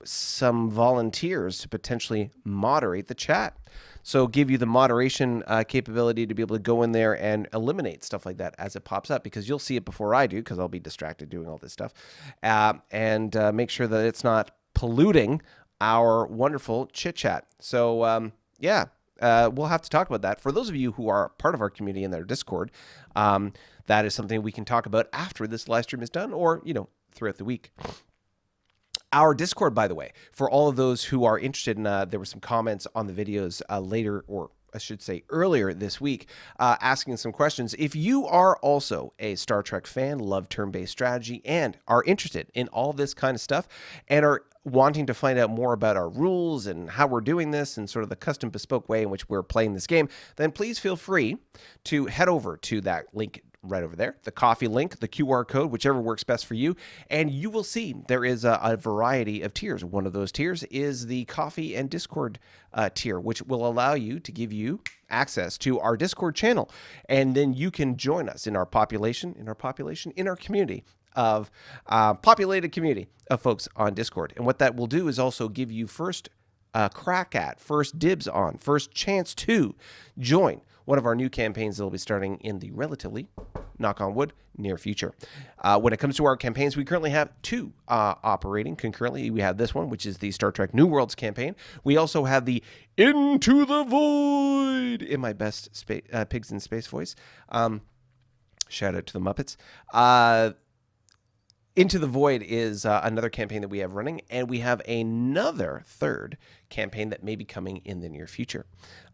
some volunteers to potentially moderate the chat. So give you the moderation capability to be able to go in there and eliminate stuff like that as it pops up, because you'll see it before I do, because I'll be distracted doing all this stuff, and make sure that it's not polluting our wonderful chit chat. So yeah, we'll have to talk about that. For those of you who are part of our community in their Discord, that is something we can talk about after this live stream is done, or throughout the week. Our Discord, by the way, for all of those who are interested in, there were some comments on the videos later, or I should say earlier this week, asking some questions. If you are also a Star Trek fan, love turn-based strategy, and are interested in all this kind of stuff, and are wanting to find out more about our rules and how we're doing this and sort of the custom bespoke way in which we're playing this game, then please feel free to head over to that link right over there, the coffee link, the QR code, whichever works best for you, and you will see there is a variety of tiers. One of those tiers is the coffee and Discord tier, which will allow you to give you access to our Discord channel, and then you can join us in our community of populated community of folks on Discord. And what that will do is also give you first crack at, first dibs on, first chance to join one of our new campaigns that will be starting in the relatively, knock on wood, near future. When it comes to our campaigns, we currently have 2 operating concurrently. We have this one, which is the Star Trek New Worlds campaign. We also have the Into the Void, in my best Pigs in Space voice. Shout out to the Muppets. Into the Void is another campaign that we have running, and we have another third campaign that may be coming in the near future.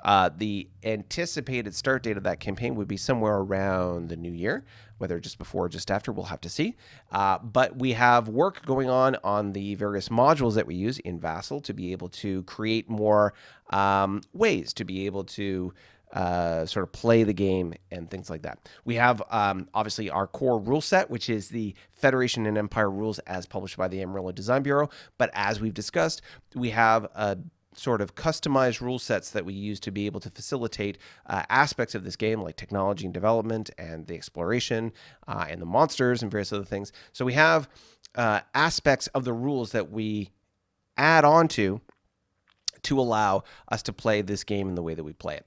The anticipated start date of that campaign would be somewhere around the new year, whether just before or just after, we'll have to see. But we have work going on the various modules that we use in Vassal to be able to create more ways to be able to sort of play the game and things like that. We have obviously our core rule set, which is the Federation and Empire rules as published by the Amarillo Design Bureau. But as we've discussed, we have a sort of customized rule sets that we use to be able to facilitate aspects of this game, like technology and development and the exploration and the monsters and various other things. So we have aspects of the rules that we add on to allow us to play this game in the way that we play it.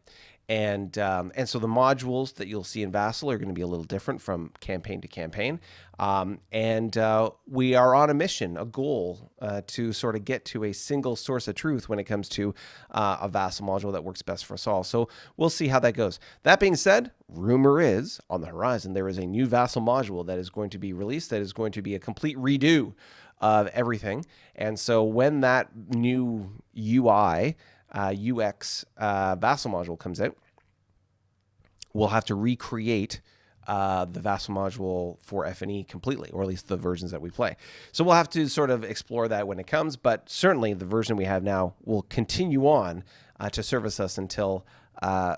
And so the modules that you'll see in Vassal are going to be a little different from campaign to campaign. We are on a mission, a goal to sort of get to a single source of truth when it comes to a Vassal module that works best for us all. So we'll see how that goes. That being said, rumor is on the horizon, there is a new Vassal module that is going to be released that is going to be a complete redo of everything. And so when that new UI UX Vassal module comes out, we'll have to recreate the Vassal module for FNE completely, or at least the versions that we play. So we'll have to sort of explore that when it comes, but certainly the version we have now will continue on to service us until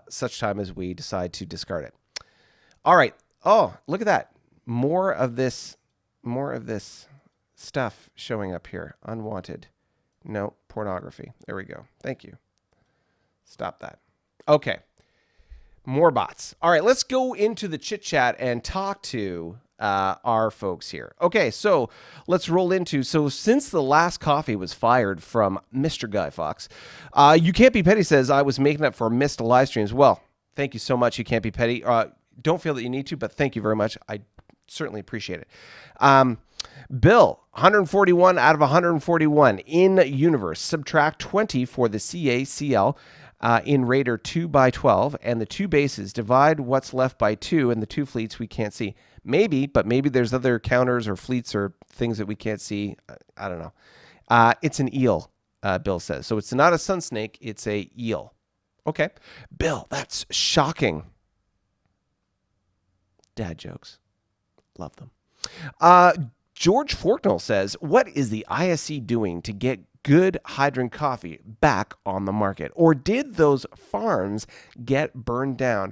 such time as we decide to discard it. All right. Oh, look at that. More of this stuff showing up here. Unwanted. No, pornography. There we go. Thank you. Stop that. Okay. More bots. All right, let's go into the chit chat and talk to our folks here. Okay, so let's roll into, so since the last coffee was fired from Mr. Guy Fawkes, You Can't Be Petty says, I was making up for missed live streams. Well, thank you so much, You Can't Be Petty. Don't feel that you need to, but thank you very much. I certainly appreciate it. Bill, 141 out of 141 in universe. Subtract 20 for the CACL. In Raider 2x12, and the 2 bases, divide what's left by 2, and the 2 fleets we can't see. Maybe, but maybe there's other counters or fleets or things that we can't see. I don't know. It's an eel, Bill says. So it's not a sun snake, it's a eel. Okay. Bill, that's shocking. Dad jokes. Love them. George Forknell says, what is the ISC doing to get good hydrant coffee back on the market? Or did those farms get burned down?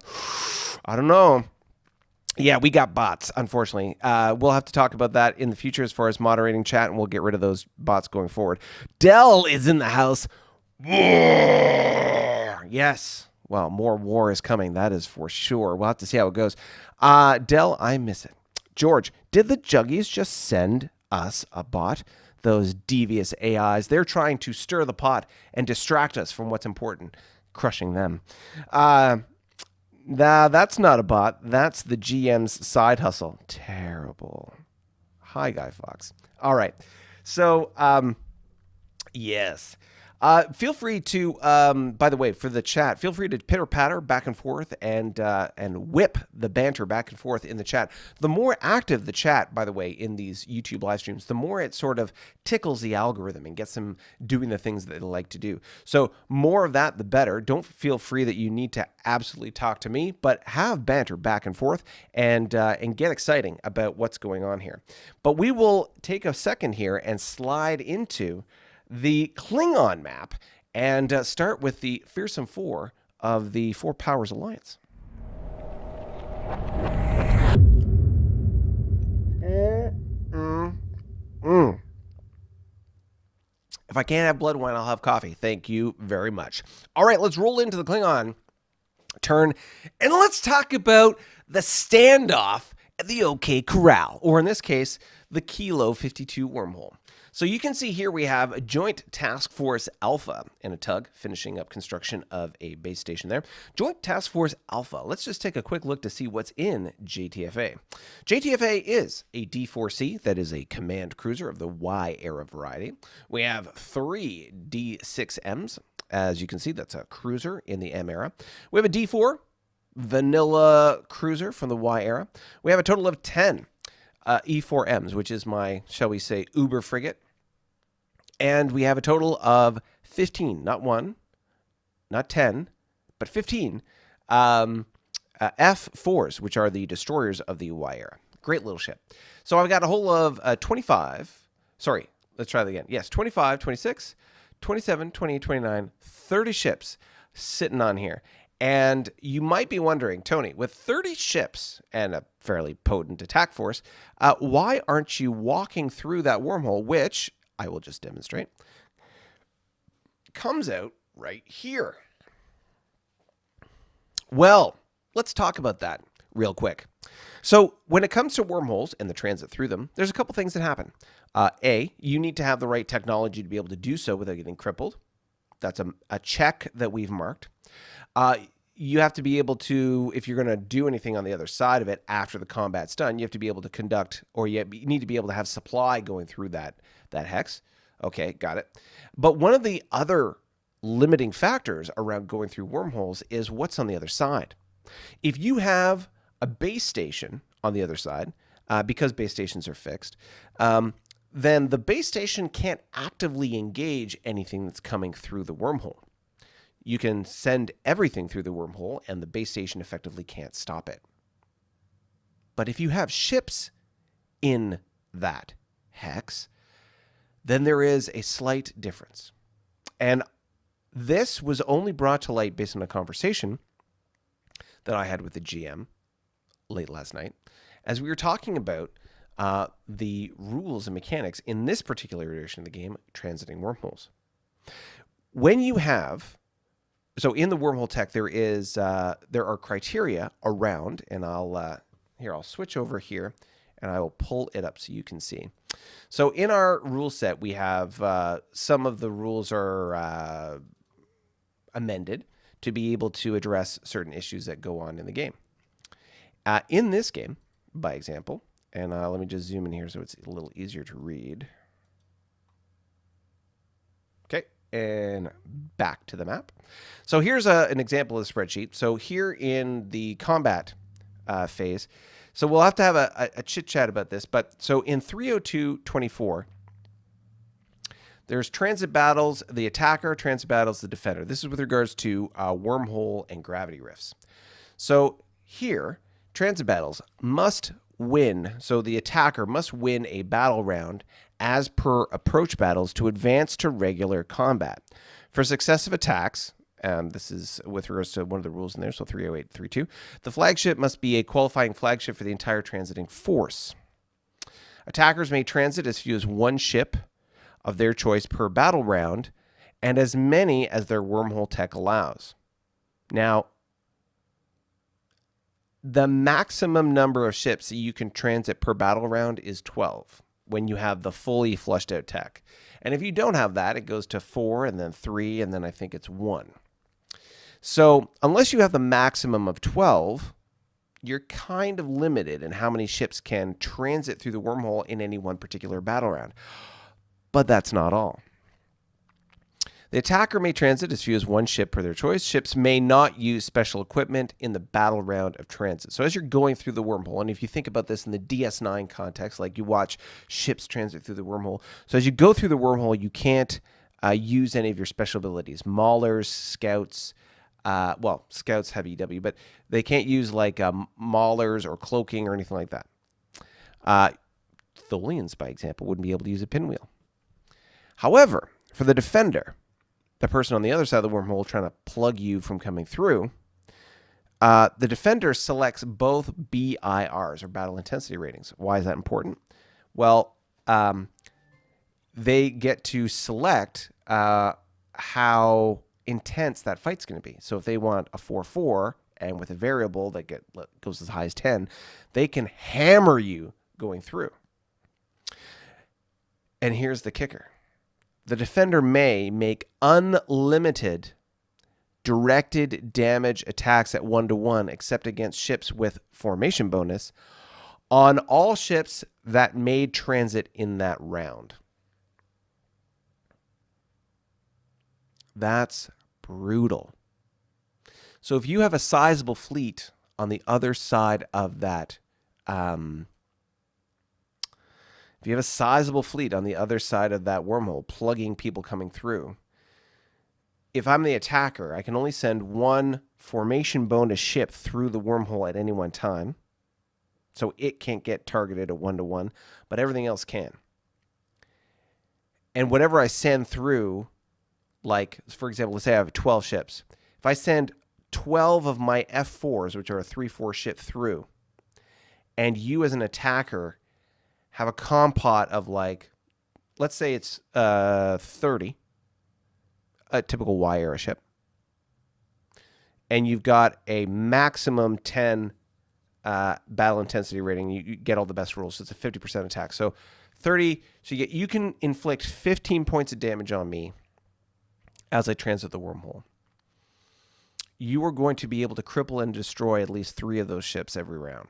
I don't know. Yeah, we got bots, unfortunately. We'll have to talk about that in the future as far as moderating chat, and we'll get rid of those bots going forward. Dell is in the house. War! Yes. Well, more war is coming. That is for sure. We'll have to see how it goes. Dell, I miss it. George, did the Juggies just send us a bot? Those devious AIs, they're trying to stir the pot and distract us from what's important, crushing them. That's not a bot. That's the GM's side hustle. Terrible. Hi, Guy Fawkes. All right. So, yes. Feel free to, by the way, for the chat, feel free to pitter-patter back and forth and whip the banter back and forth in the chat. The more active the chat, by the way, in these YouTube live streams, the more it sort of tickles the algorithm and gets them doing the things that they like to do. So more of that, the better. Don't feel free that you need to absolutely talk to me, but have banter back and forth and get exciting about what's going on here. But we will take a second here and slide into the Klingon map and start with the Fearsome Four of the Four Powers Alliance. If I can't have blood wine, I'll have coffee. Thank you very much. All right, let's roll into the Klingon turn, and let's talk about the standoff at the OK Corral, or in this case, the Kilo 52 wormhole. So you can see here we have a Joint Task Force Alpha and a tug finishing up construction of a base station there. Joint Task Force Alpha. Let's just take a quick look to see what's in JTFA. JTFA is a D4C, that is a command cruiser of the Y era variety. We have 3 D6Ms. As you can see, that's a cruiser in the M era. We have a D4 vanilla cruiser from the Y era. We have a total of 10 E4Ms, which is my, shall we say, Uber frigate. And we have a total of 15, not 1, not 10, but 15 F4s, which are the destroyers of the Y era. Great little ship. So I've got a whole of 25, sorry, let's try that again. Yes, 25, 26, 27, 28, 29, 30 ships sitting on here. And you might be wondering, Tony, with 30 ships and a fairly potent attack force, why aren't you walking through that wormhole, which I will just demonstrate, comes out right here? Well, let's talk about that real quick. So when it comes to wormholes and the transit through them, there's a couple things that happen. A, you need to have the right technology to be able to do so without getting crippled. That's a check that we've marked. You have to be able to, if you're going to do anything on the other side of it after the combat's done, you have to be able to conduct, or you need to be able to have supply going through that hex. Okay, got it. But one of the other limiting factors around going through wormholes is what's on the other side. If you have a base station on the other side, because base stations are fixed, then the base station can't actively engage anything that's coming through the wormhole. You can send everything through the wormhole, and the base station effectively can't stop it. But if you have ships in that hex, then there is a slight difference. And this was only brought to light based on a conversation that I had with the GM late last night, as we were talking about the rules and mechanics in this particular edition of the game, transiting wormholes. When you have... So in the wormhole tech, there are criteria around, and I'll switch over here, and I will pull it up so you can see. So in our rule set, we have some of the rules are amended to be able to address certain issues that go on in the game. In this game, by example, and let me just zoom in here so it's a little easier to read. Okay, and back to the map. So here's an example of the spreadsheet. So here in the combat phase, so we'll have to have a chit chat about this. But so in 302.24, there's transit battles, the attacker, transit battles, the defender. This is with regards to wormhole and gravity rifts. So here, transit battles must win. So the attacker must win a battle round as per approach battles to advance to regular combat. For successive attacks, this is with regards to one of the rules in there, so 308.32, the flagship must be a qualifying flagship for the entire transiting force. Attackers may transit as few as 1 ship of their choice per battle round, and as many as their wormhole tech allows. Now, the maximum number of ships that you can transit per battle round is 12 when you have the fully flushed out tech. And if you don't have that, it goes to 4 and then 3, and then I think it's 1. So unless you have the maximum of 12, you're kind of limited in how many ships can transit through the wormhole in any one particular battle round. But that's not all. The attacker may transit as few as 1 ship per their choice. Ships may not use special equipment in the battle round of transit. So as you're going through the wormhole, and if you think about this in the DS9 context, like you watch ships transit through the wormhole. So as you go through the wormhole, you can't use any of your special abilities. Maulers, scouts, well, scouts have EW, but they can't use like maulers or cloaking or anything like that. Tholians, by example, wouldn't be able to use a pinwheel. However, for the defender, the person on the other side of the wormhole trying to plug you from coming through, the defender selects both BIRs, or battle intensity ratings. Why is that important? Well, they get to select how intense that fight's going to be. So if they want a 4-4 and with a variable that goes as high as 10, they can hammer you going through. And here's the kicker. The defender may make unlimited directed damage attacks at 1-to-1 except against ships with formation bonus on all ships that made transit in that round. That's brutal. So if you have a sizable fleet on the other side of that, wormhole, plugging people coming through, if I'm the attacker, I can only send one formation bonus ship through the wormhole at any one time. So it can't get targeted at 1-to-1, but everything else can. And whatever I send through, like, for example, let's say I have 12 ships. If I send 12 of my F4s, which are a 3-4 ship, through, and you as an attacker have a compot of, like, let's say it's 30, a typical Y-era ship, and you've got a maximum 10 battle intensity rating, you get all the best rules, so it's a 50% attack. So 30, so you can inflict 15 points of damage on me as I transit the wormhole. You are going to be able to cripple and destroy at least 3 of those ships every round.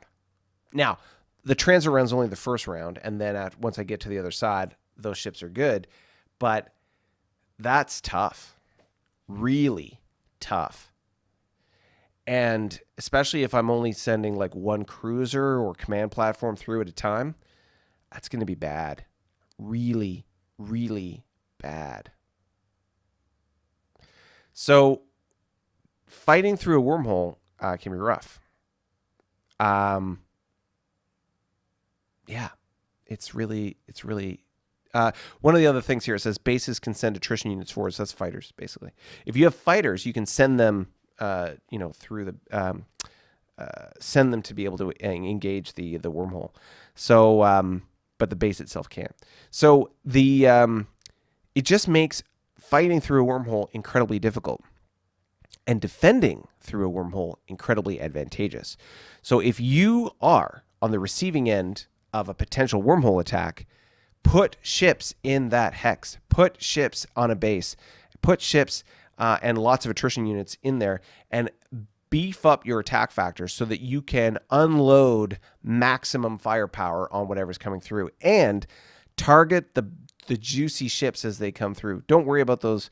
Now, the transit round is only the first round, and then once I get to the other side, those ships are good, but that's tough. Really tough. And especially if I'm only sending like one cruiser or command platform through at a time, that's going to be bad. Really, really bad. So fighting through a wormhole can be rough. Yeah, it's really one of the other things here, it says bases can send attrition units forward. So that's fighters, basically. If you have fighters, you can send them, through the, send them to be able to engage the wormhole. So, but the base itself can't. So it just makes fighting through a wormhole incredibly difficult, and defending through a wormhole incredibly advantageous. So if you are on the receiving end of a potential wormhole attack, put ships in that hex, put ships on a base, put ships and lots of attrition units in there, and beef up your attack factor so that you can unload maximum firepower on whatever's coming through, and target the juicy ships as they come through. Don't worry about those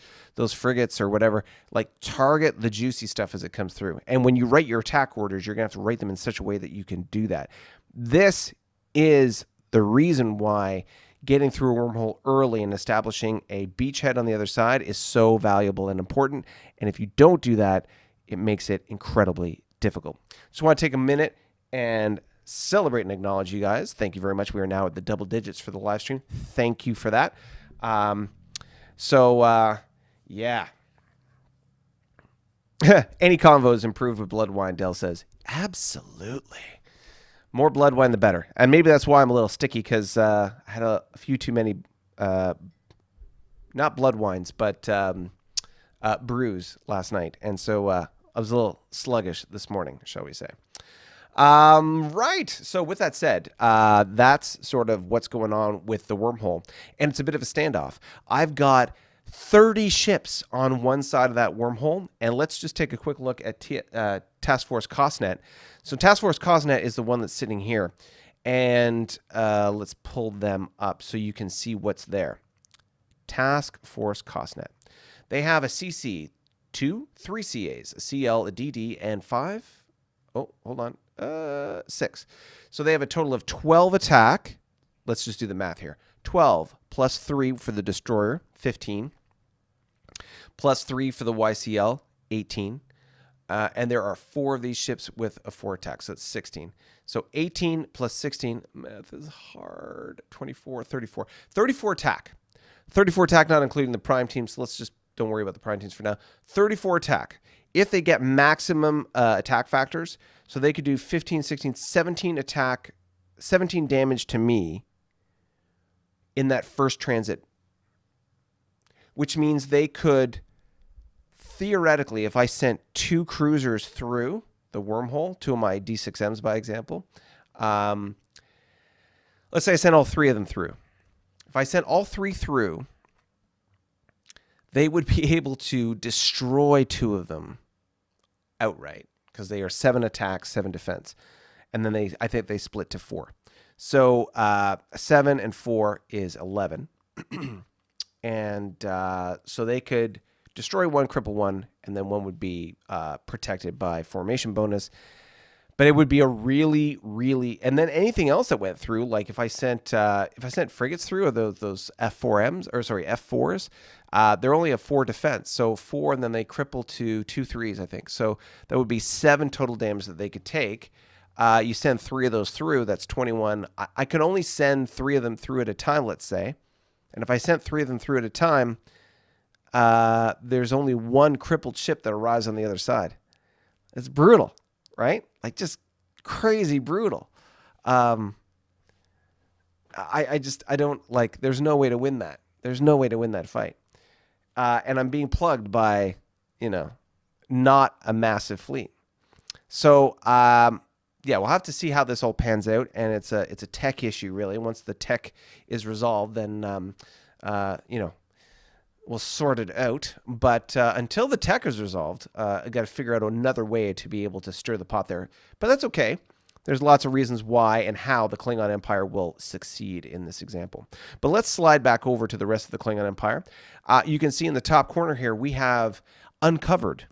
frigates or whatever. Like, target the juicy stuff as it comes through. And when you write your attack orders, you're going to have to write them in such a way that you can do that. This is the reason why getting through a wormhole early and establishing a beachhead on the other side is so valuable and important. And if you don't do that, it makes it incredibly difficult. Just want to take a minute and celebrate and acknowledge you guys. Thank you very much. We are now at the double digits for the live stream. Thank you for that. Yeah. Any convo is improved with blood wine, Dell says. Absolutely. More blood wine, the better. And maybe that's why I'm a little sticky, because I had a few too many, not blood wines, but brews last night. And so I was a little sluggish this morning, shall we say. Right. So with that said, that's sort of what's going on with the wormhole. And it's a bit of a standoff. I've got 30 ships on one side of that wormhole. And let's just take a quick look at Task Force CostNet. So Task Force CostNet is the one that's sitting here. And let's pull them up so you can see what's there. Task Force CostNet. They have a CC, 2, 3 CAs, a CL, a DD, and 5. Oh, hold on. 6. So they have a total of 12 attack. Let's just do the math here. 12 plus 3 for the destroyer, 15. Plus 3 for the YCL, 18. And there are 4 of these ships with a 4 attack, so it's 16. So 18 plus 16, math is hard, 24, 34. 34 attack. 34 attack, not including the prime team, so let's just don't worry about the prime teams for now. 34 attack. If they get maximum attack factors, so they could do 15, 16, 17 attack, 17 damage to me in that first transit, which means they could, theoretically, if I sent 2 cruisers through the wormhole, 2 of my D6Ms by example, let's say I sent all 3 of them through. if I sent all 3 through, they would be able to destroy 2 of them outright because they are 7 attack, 7 defense. And then I think they split to 4. So 7 and 4 is 11. And so they could destroy 1, cripple 1, and then 1 would be protected by formation bonus. But it would be a really, really, and then anything else that went through, like if I sent frigates through, or those F4Ms, or sorry, F4s, they're only a 4 defense, so 4, and then they cripple to 2 3s, I think. So that would be 7 total damage that they could take. You send 3 of those through, that's 21. I can only send 3 of them through at a time, let's say. And if I sent 3 of them through at a time, there's only 1 crippled ship that arrives on the other side. It's brutal, right? Like, just crazy brutal. I don't, like, there's no way to win that. There's no way to win that fight. And I'm being plugged by, not a massive fleet. So, yeah, we'll have to see how this all pans out, and it's a tech issue, really. Once the tech is resolved, then we'll sort it out. But until the tech is resolved, I got to figure out another way to be able to stir the pot there. But that's okay. There's lots of reasons why and how the Klingon Empire will succeed in this example. But let's slide back over to the rest of the Klingon Empire. You can see in the top corner here, we have uncovered.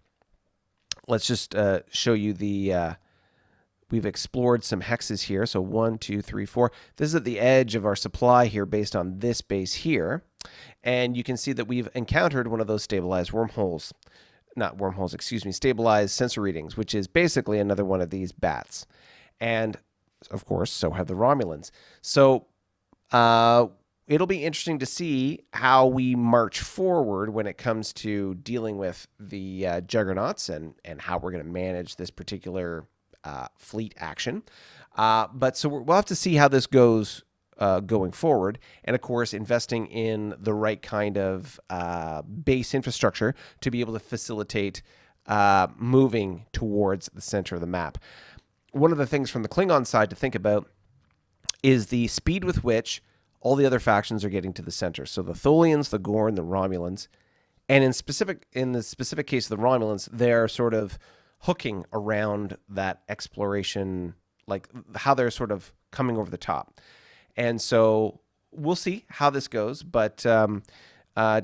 Let's just show you the... We've explored some hexes here. So 1, 2, 3, 4. This is at the edge of our supply here based on this base here. And you can see that we've encountered one of those stabilized wormholes. Not wormholes, excuse me, stabilized sensor readings, which is basically another one of these bats. And, of course, so have the Romulans. So it'll be interesting to see how we march forward when it comes to dealing with the Juggernauts and how we're going to manage this particular fleet action. But so we'll have to see how this goes going forward. And of course, investing in the right kind of base infrastructure to be able to facilitate moving towards the center of the map. One of the things from the Klingon side to think about is the speed with which all the other factions are getting to the center. So the Tholians, the Gorn, the Romulans, and in the specific case of the Romulans, they're sort of hooking around that exploration, like how they're sort of coming over the top. And so we'll see how this goes, but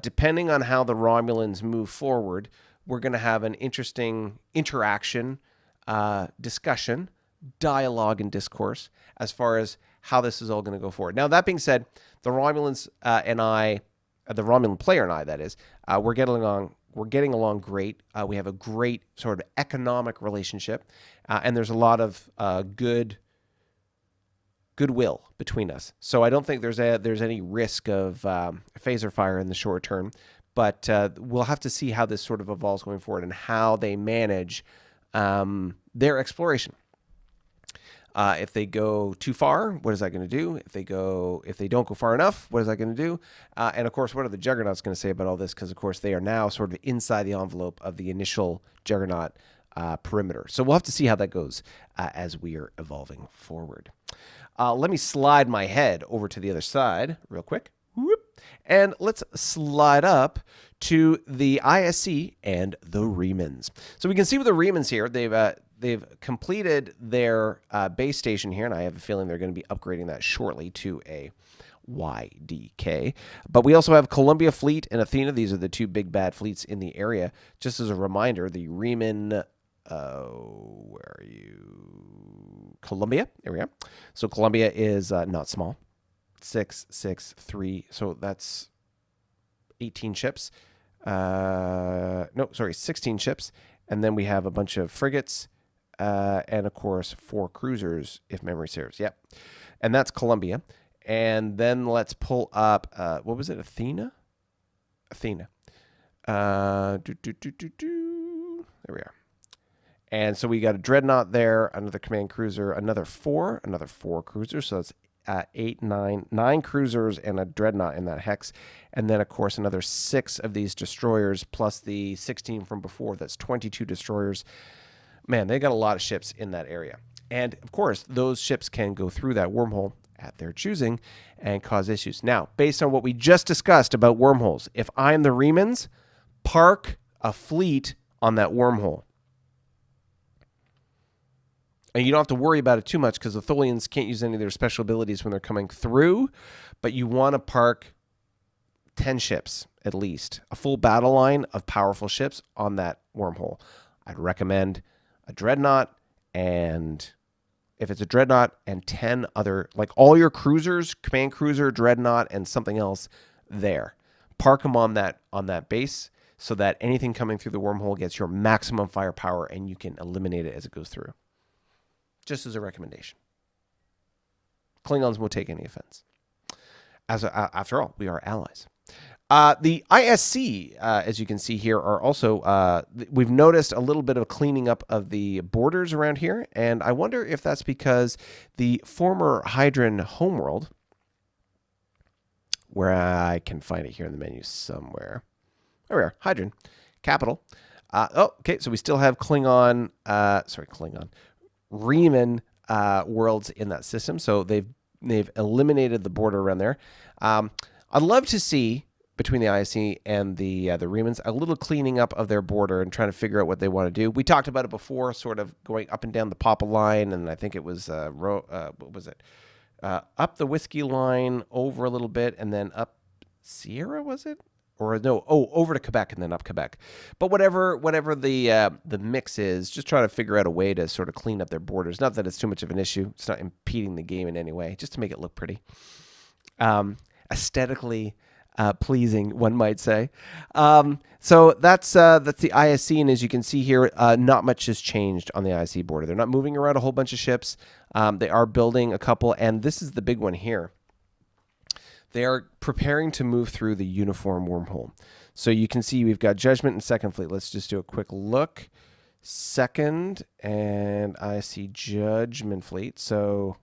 depending on how the Romulans move forward, we're going to have an interesting interaction, discussion, dialogue, and discourse as far as how this is all going to go forward. Now, that being said, the Romulans and I, the Romulan player and I, that is, we're getting along great. We have a great sort of economic relationship, and there's a lot of goodwill between us. So I don't think there's any risk of phaser fire in the short term, but we'll have to see how this sort of evolves going forward and how they manage their exploration. If they go too far, what is that going to do? If they don't go far enough, what is that going to do? And of course, what are the Juggernauts going to say about all this? Because of course, they are now sort of inside the envelope of the initial Juggernaut perimeter. So we'll have to see how that goes as we are evolving forward. Let me slide my head over to the other side real quick. Whoop. And let's slide up to the ISC and the Remans. So we can see with the Remans here, they've completed their base station here, and I have a feeling they're going to be upgrading that shortly to a YDK. But we also have Columbia Fleet and Athena. These are the 2 big bad fleets in the area. Just as a reminder, the Reman, where are you? Columbia. There we are. So Columbia is not small. 6, 6, 3. So that's 18 ships. No, sorry, 16 ships. And then we have a bunch of frigates. And of course, 4 cruisers, if memory serves. Yep. And that's Columbia. And then let's pull up, what was it? Athena? Athena. There we are. And so we got a dreadnought there, another command cruiser, another 4 cruisers. So that's 8, 9 cruisers and a dreadnought in that hex. And then, of course, another 6 of these destroyers plus the 16 from before. That's 22 destroyers. Man, they got a lot of ships in that area. And, of course, those ships can go through that wormhole at their choosing and cause issues. Now, based on what we just discussed about wormholes, if I'm the Remans, park a fleet on that wormhole. And you don't have to worry about it too much because the Tholians can't use any of their special abilities when they're coming through, but you want to park 10 ships at least, a full battle line of powerful ships on that wormhole. I'd recommend a dreadnought, and if it's a dreadnought and 10 other, like all your cruisers, command cruiser, dreadnought, and something else there. Park them on that base so that anything coming through the wormhole gets your maximum firepower and you can eliminate it as it goes through. Just as a recommendation. Klingons won't take any offense. After all, we are allies. The ISC, as you can see here, are also, we've noticed a little bit of cleaning up of the borders around here, and I wonder if that's because the former Hydran homeworld, where I can find it here in the menu somewhere. There we are, Hydran, capital. Okay, so we still have Reman worlds in that system, so they've eliminated the border around there. I'd love to see between the ISC and the Remans a little cleaning up of their border and trying to figure out what they want to do. We talked about it before, sort of going up and down the Papa line, and I think it was what was it? Up the Whiskey line, over a little bit, and then up Sierra, was it? Or no, over to Quebec and then up Quebec. But whatever the mix is, just trying to figure out a way to sort of clean up their borders. Not that it's too much of an issue. It's not impeding the game in any way, just to make it look pretty. Aesthetically pleasing, one might say. So that's the ISC, and as you can see here, not much has changed on the ISC border. They're not moving around a whole bunch of ships. They are building a couple, and this is the big one here. They are preparing to move through the uniform wormhole. So you can see we've got Judgment and Second Fleet. Let's just do a quick look. Second, and I see Judgment Fleet. So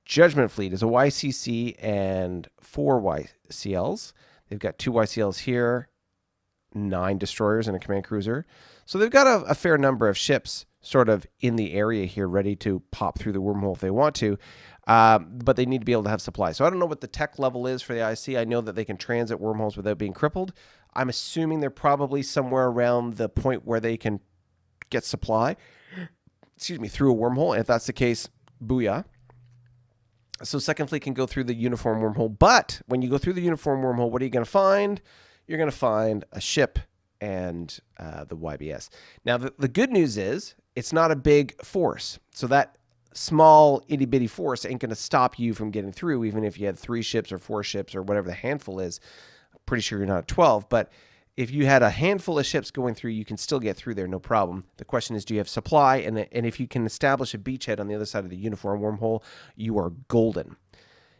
Judgment Fleet is a YCC and 4 YCLs. They've got 2 YCLs here, 9 destroyers and a command cruiser. So they've got a fair number of ships sort of in the area here ready to pop through the wormhole if they want to. But they need to be able to have supply. So I don't know what the tech level is for the IC. I know that they can transit wormholes without being crippled. I'm assuming they're probably somewhere around the point where they can get supply, through a wormhole. And if that's the case, booyah. So Second Fleet can go through the uniform wormhole. But when you go through the uniform wormhole, what are you going to find? You're going to find a ship and the YBS. Now, the good news is it's not a big force. So that small itty-bitty force ain't going to stop you from getting through, even if you had 3 ships or 4 ships or whatever the handful is. I'm pretty sure you're not at 12, but if you had a handful of ships going through, you can still get through there, no problem. The question is, do you have supply? And if you can establish a beachhead on the other side of the uniform wormhole, you are golden.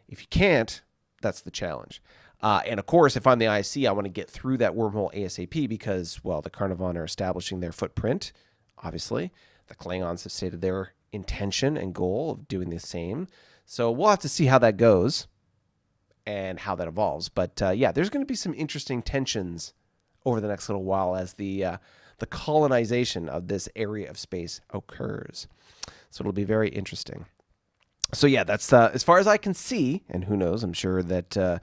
If you can't, that's the challenge. And of course, if I'm the IC, I want to get through that wormhole ASAP because, well, the Carnarvon are establishing their footprint, obviously. The Klingons have stated their intention and goal of doing the same. So we'll have to see how that goes and how that evolves. But yeah, there's going to be some interesting tensions over the next little while as the colonization of this area of space occurs. So it'll be very interesting. So yeah, that's as far as I can see, and who knows, I'm sure that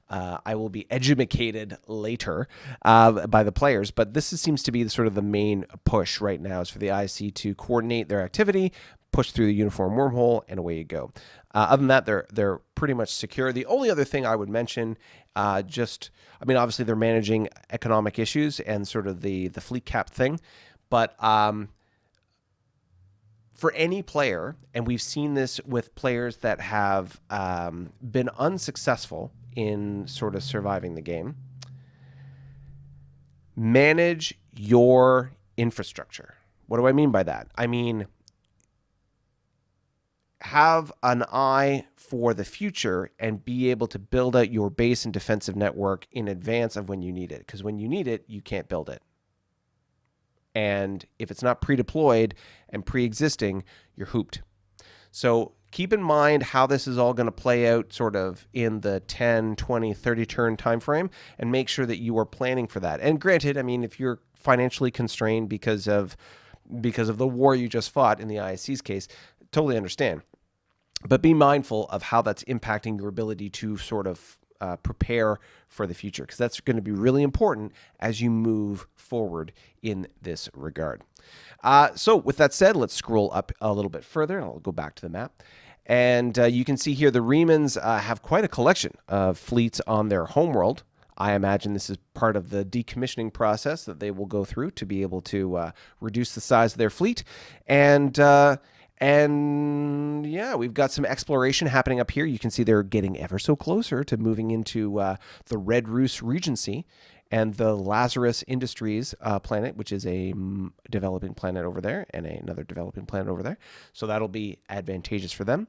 I will be educated later by the players, but this seems to be sort of the main push right now is for the IC to coordinate their activity, push through the uniform wormhole, and away you go. Other than that, they're pretty much secure. The only other thing I would mention, obviously they're managing economic issues and sort of the fleet cap thing, but for any player, and we've seen this with players that have been unsuccessful in sort of surviving the game, manage your infrastructure. What do I mean by that? I mean, have an eye for the future and be able to build out your base and defensive network in advance of when you need it. Because when you need it, you can't build it. And if it's not pre-deployed and pre-existing, you're hooped. So keep in mind how this is all going to play out sort of in the 10, 20, 30 turn time frame, and make sure that you are planning for that. And granted, I mean, if you're financially constrained because of the war you just fought in the ISC's case, totally understand. But be mindful of how that's impacting your ability to sort of prepare for the future, because that's going to be really important as you move forward in this regard. So with that said, let's scroll up a little bit further, and I'll go back to the map. And you can see here the Remans have quite a collection of fleets on their homeworld. I imagine this is part of the decommissioning process that they will go through to be able to reduce the size of their fleet. And yeah, we've got some exploration happening up here. You can see they're getting ever so closer to moving into the Red Roos Regency and the Lazarus Industries planet, which is a developing planet over there, and another developing planet over there. So that'll be advantageous for them.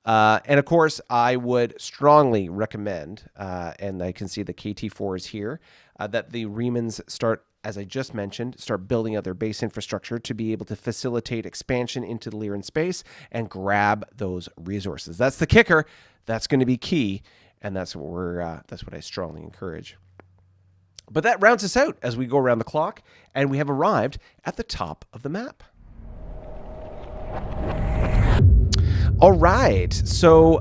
And of course, I would strongly recommend, and I can see the KT4 is here, that the Remans start, as I just mentioned, start building out their base infrastructure to be able to facilitate expansion into the Lyran space and grab those resources. That's the kicker. That's going to be key, and that's what that's what I strongly encourage. But that rounds us out as we go around the clock, and we have arrived at the top of the map. All right, so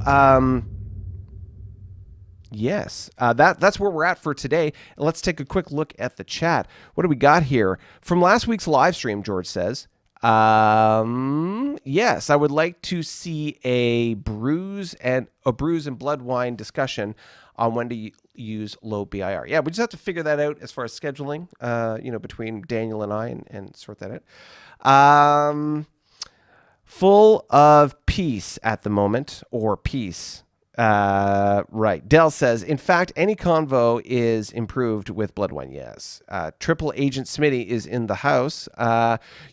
yes, that's where we're at for today. Let's take a quick look at the chat. What do we got here? From last week's live stream, George says, yes, I would like to see a bruise and blood wine discussion on when to use low BIR. Yeah, we just have to figure that out as far as scheduling, between Daniel and I, and sort that out. Full of peace at the moment, or peace. Right. Dell says, in fact, any convo is improved with blood wine. Yes. Triple Agent Smitty is in the house.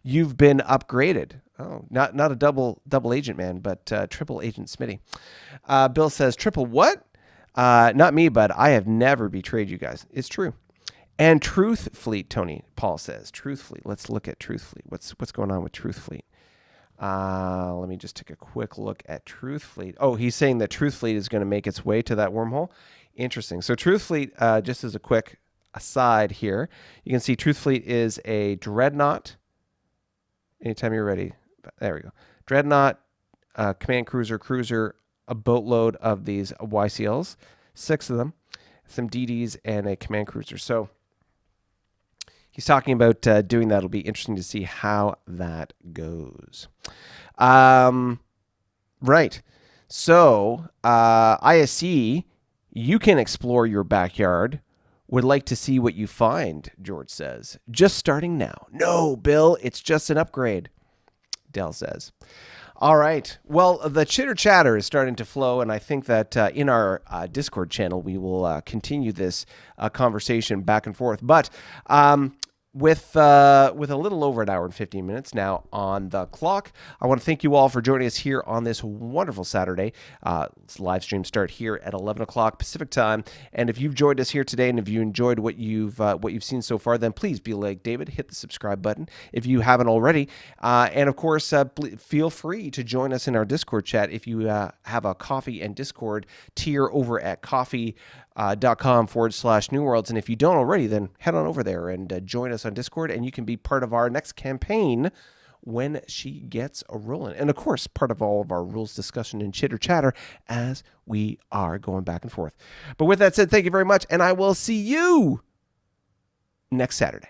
You've been upgraded. Oh, not a double agent man, but Triple Agent Smitty. Bill says, triple what? Not me, but I have never betrayed you guys. It's true. And Truth Fleet, Tony Paul says, Truth Fleet. Let's look at Truth Fleet. What's going on with Truth Fleet? Let me just take a quick look at Truth Fleet. Oh, he's saying that Truth Fleet is going to make its way to that wormhole. Interesting. So Truth Fleet, just as a quick aside here, you can see Truth Fleet is a dreadnought. Anytime you're ready. There we go. Dreadnought, command cruiser, a boatload of these YCLs, 6 of them, some DDs, and a command cruiser. So he's talking about doing that. It'll be interesting to see how that goes. Right. So, ISC, you can explore your backyard. Would like to see what you find, George says. Just starting now. No, Bill, it's just an upgrade, Dell says. All right. Well, the chitter chatter is starting to flow, and I think that in our Discord channel, we will continue this conversation back and forth. But with a little over an hour and 15 minutes now on the clock, I want to thank you all for joining us here on this wonderful Saturday. Live stream start here at 11 o'clock Pacific time. And if you've joined us here today, and if you enjoyed what you've seen so far, then please be like David, hit the subscribe button if you haven't already. And of course, feel free to join us in our Discord chat if you have a coffee and Discord tier over at coffee.com/New Worlds. And if you don't already, then head on over there and join us on Discord, and you can be part of our next campaign when she gets a rolling. And of course, part of all of our rules discussion and chitter chatter as we are going back and forth. But with that said, thank you very much, and I will see you next Saturday.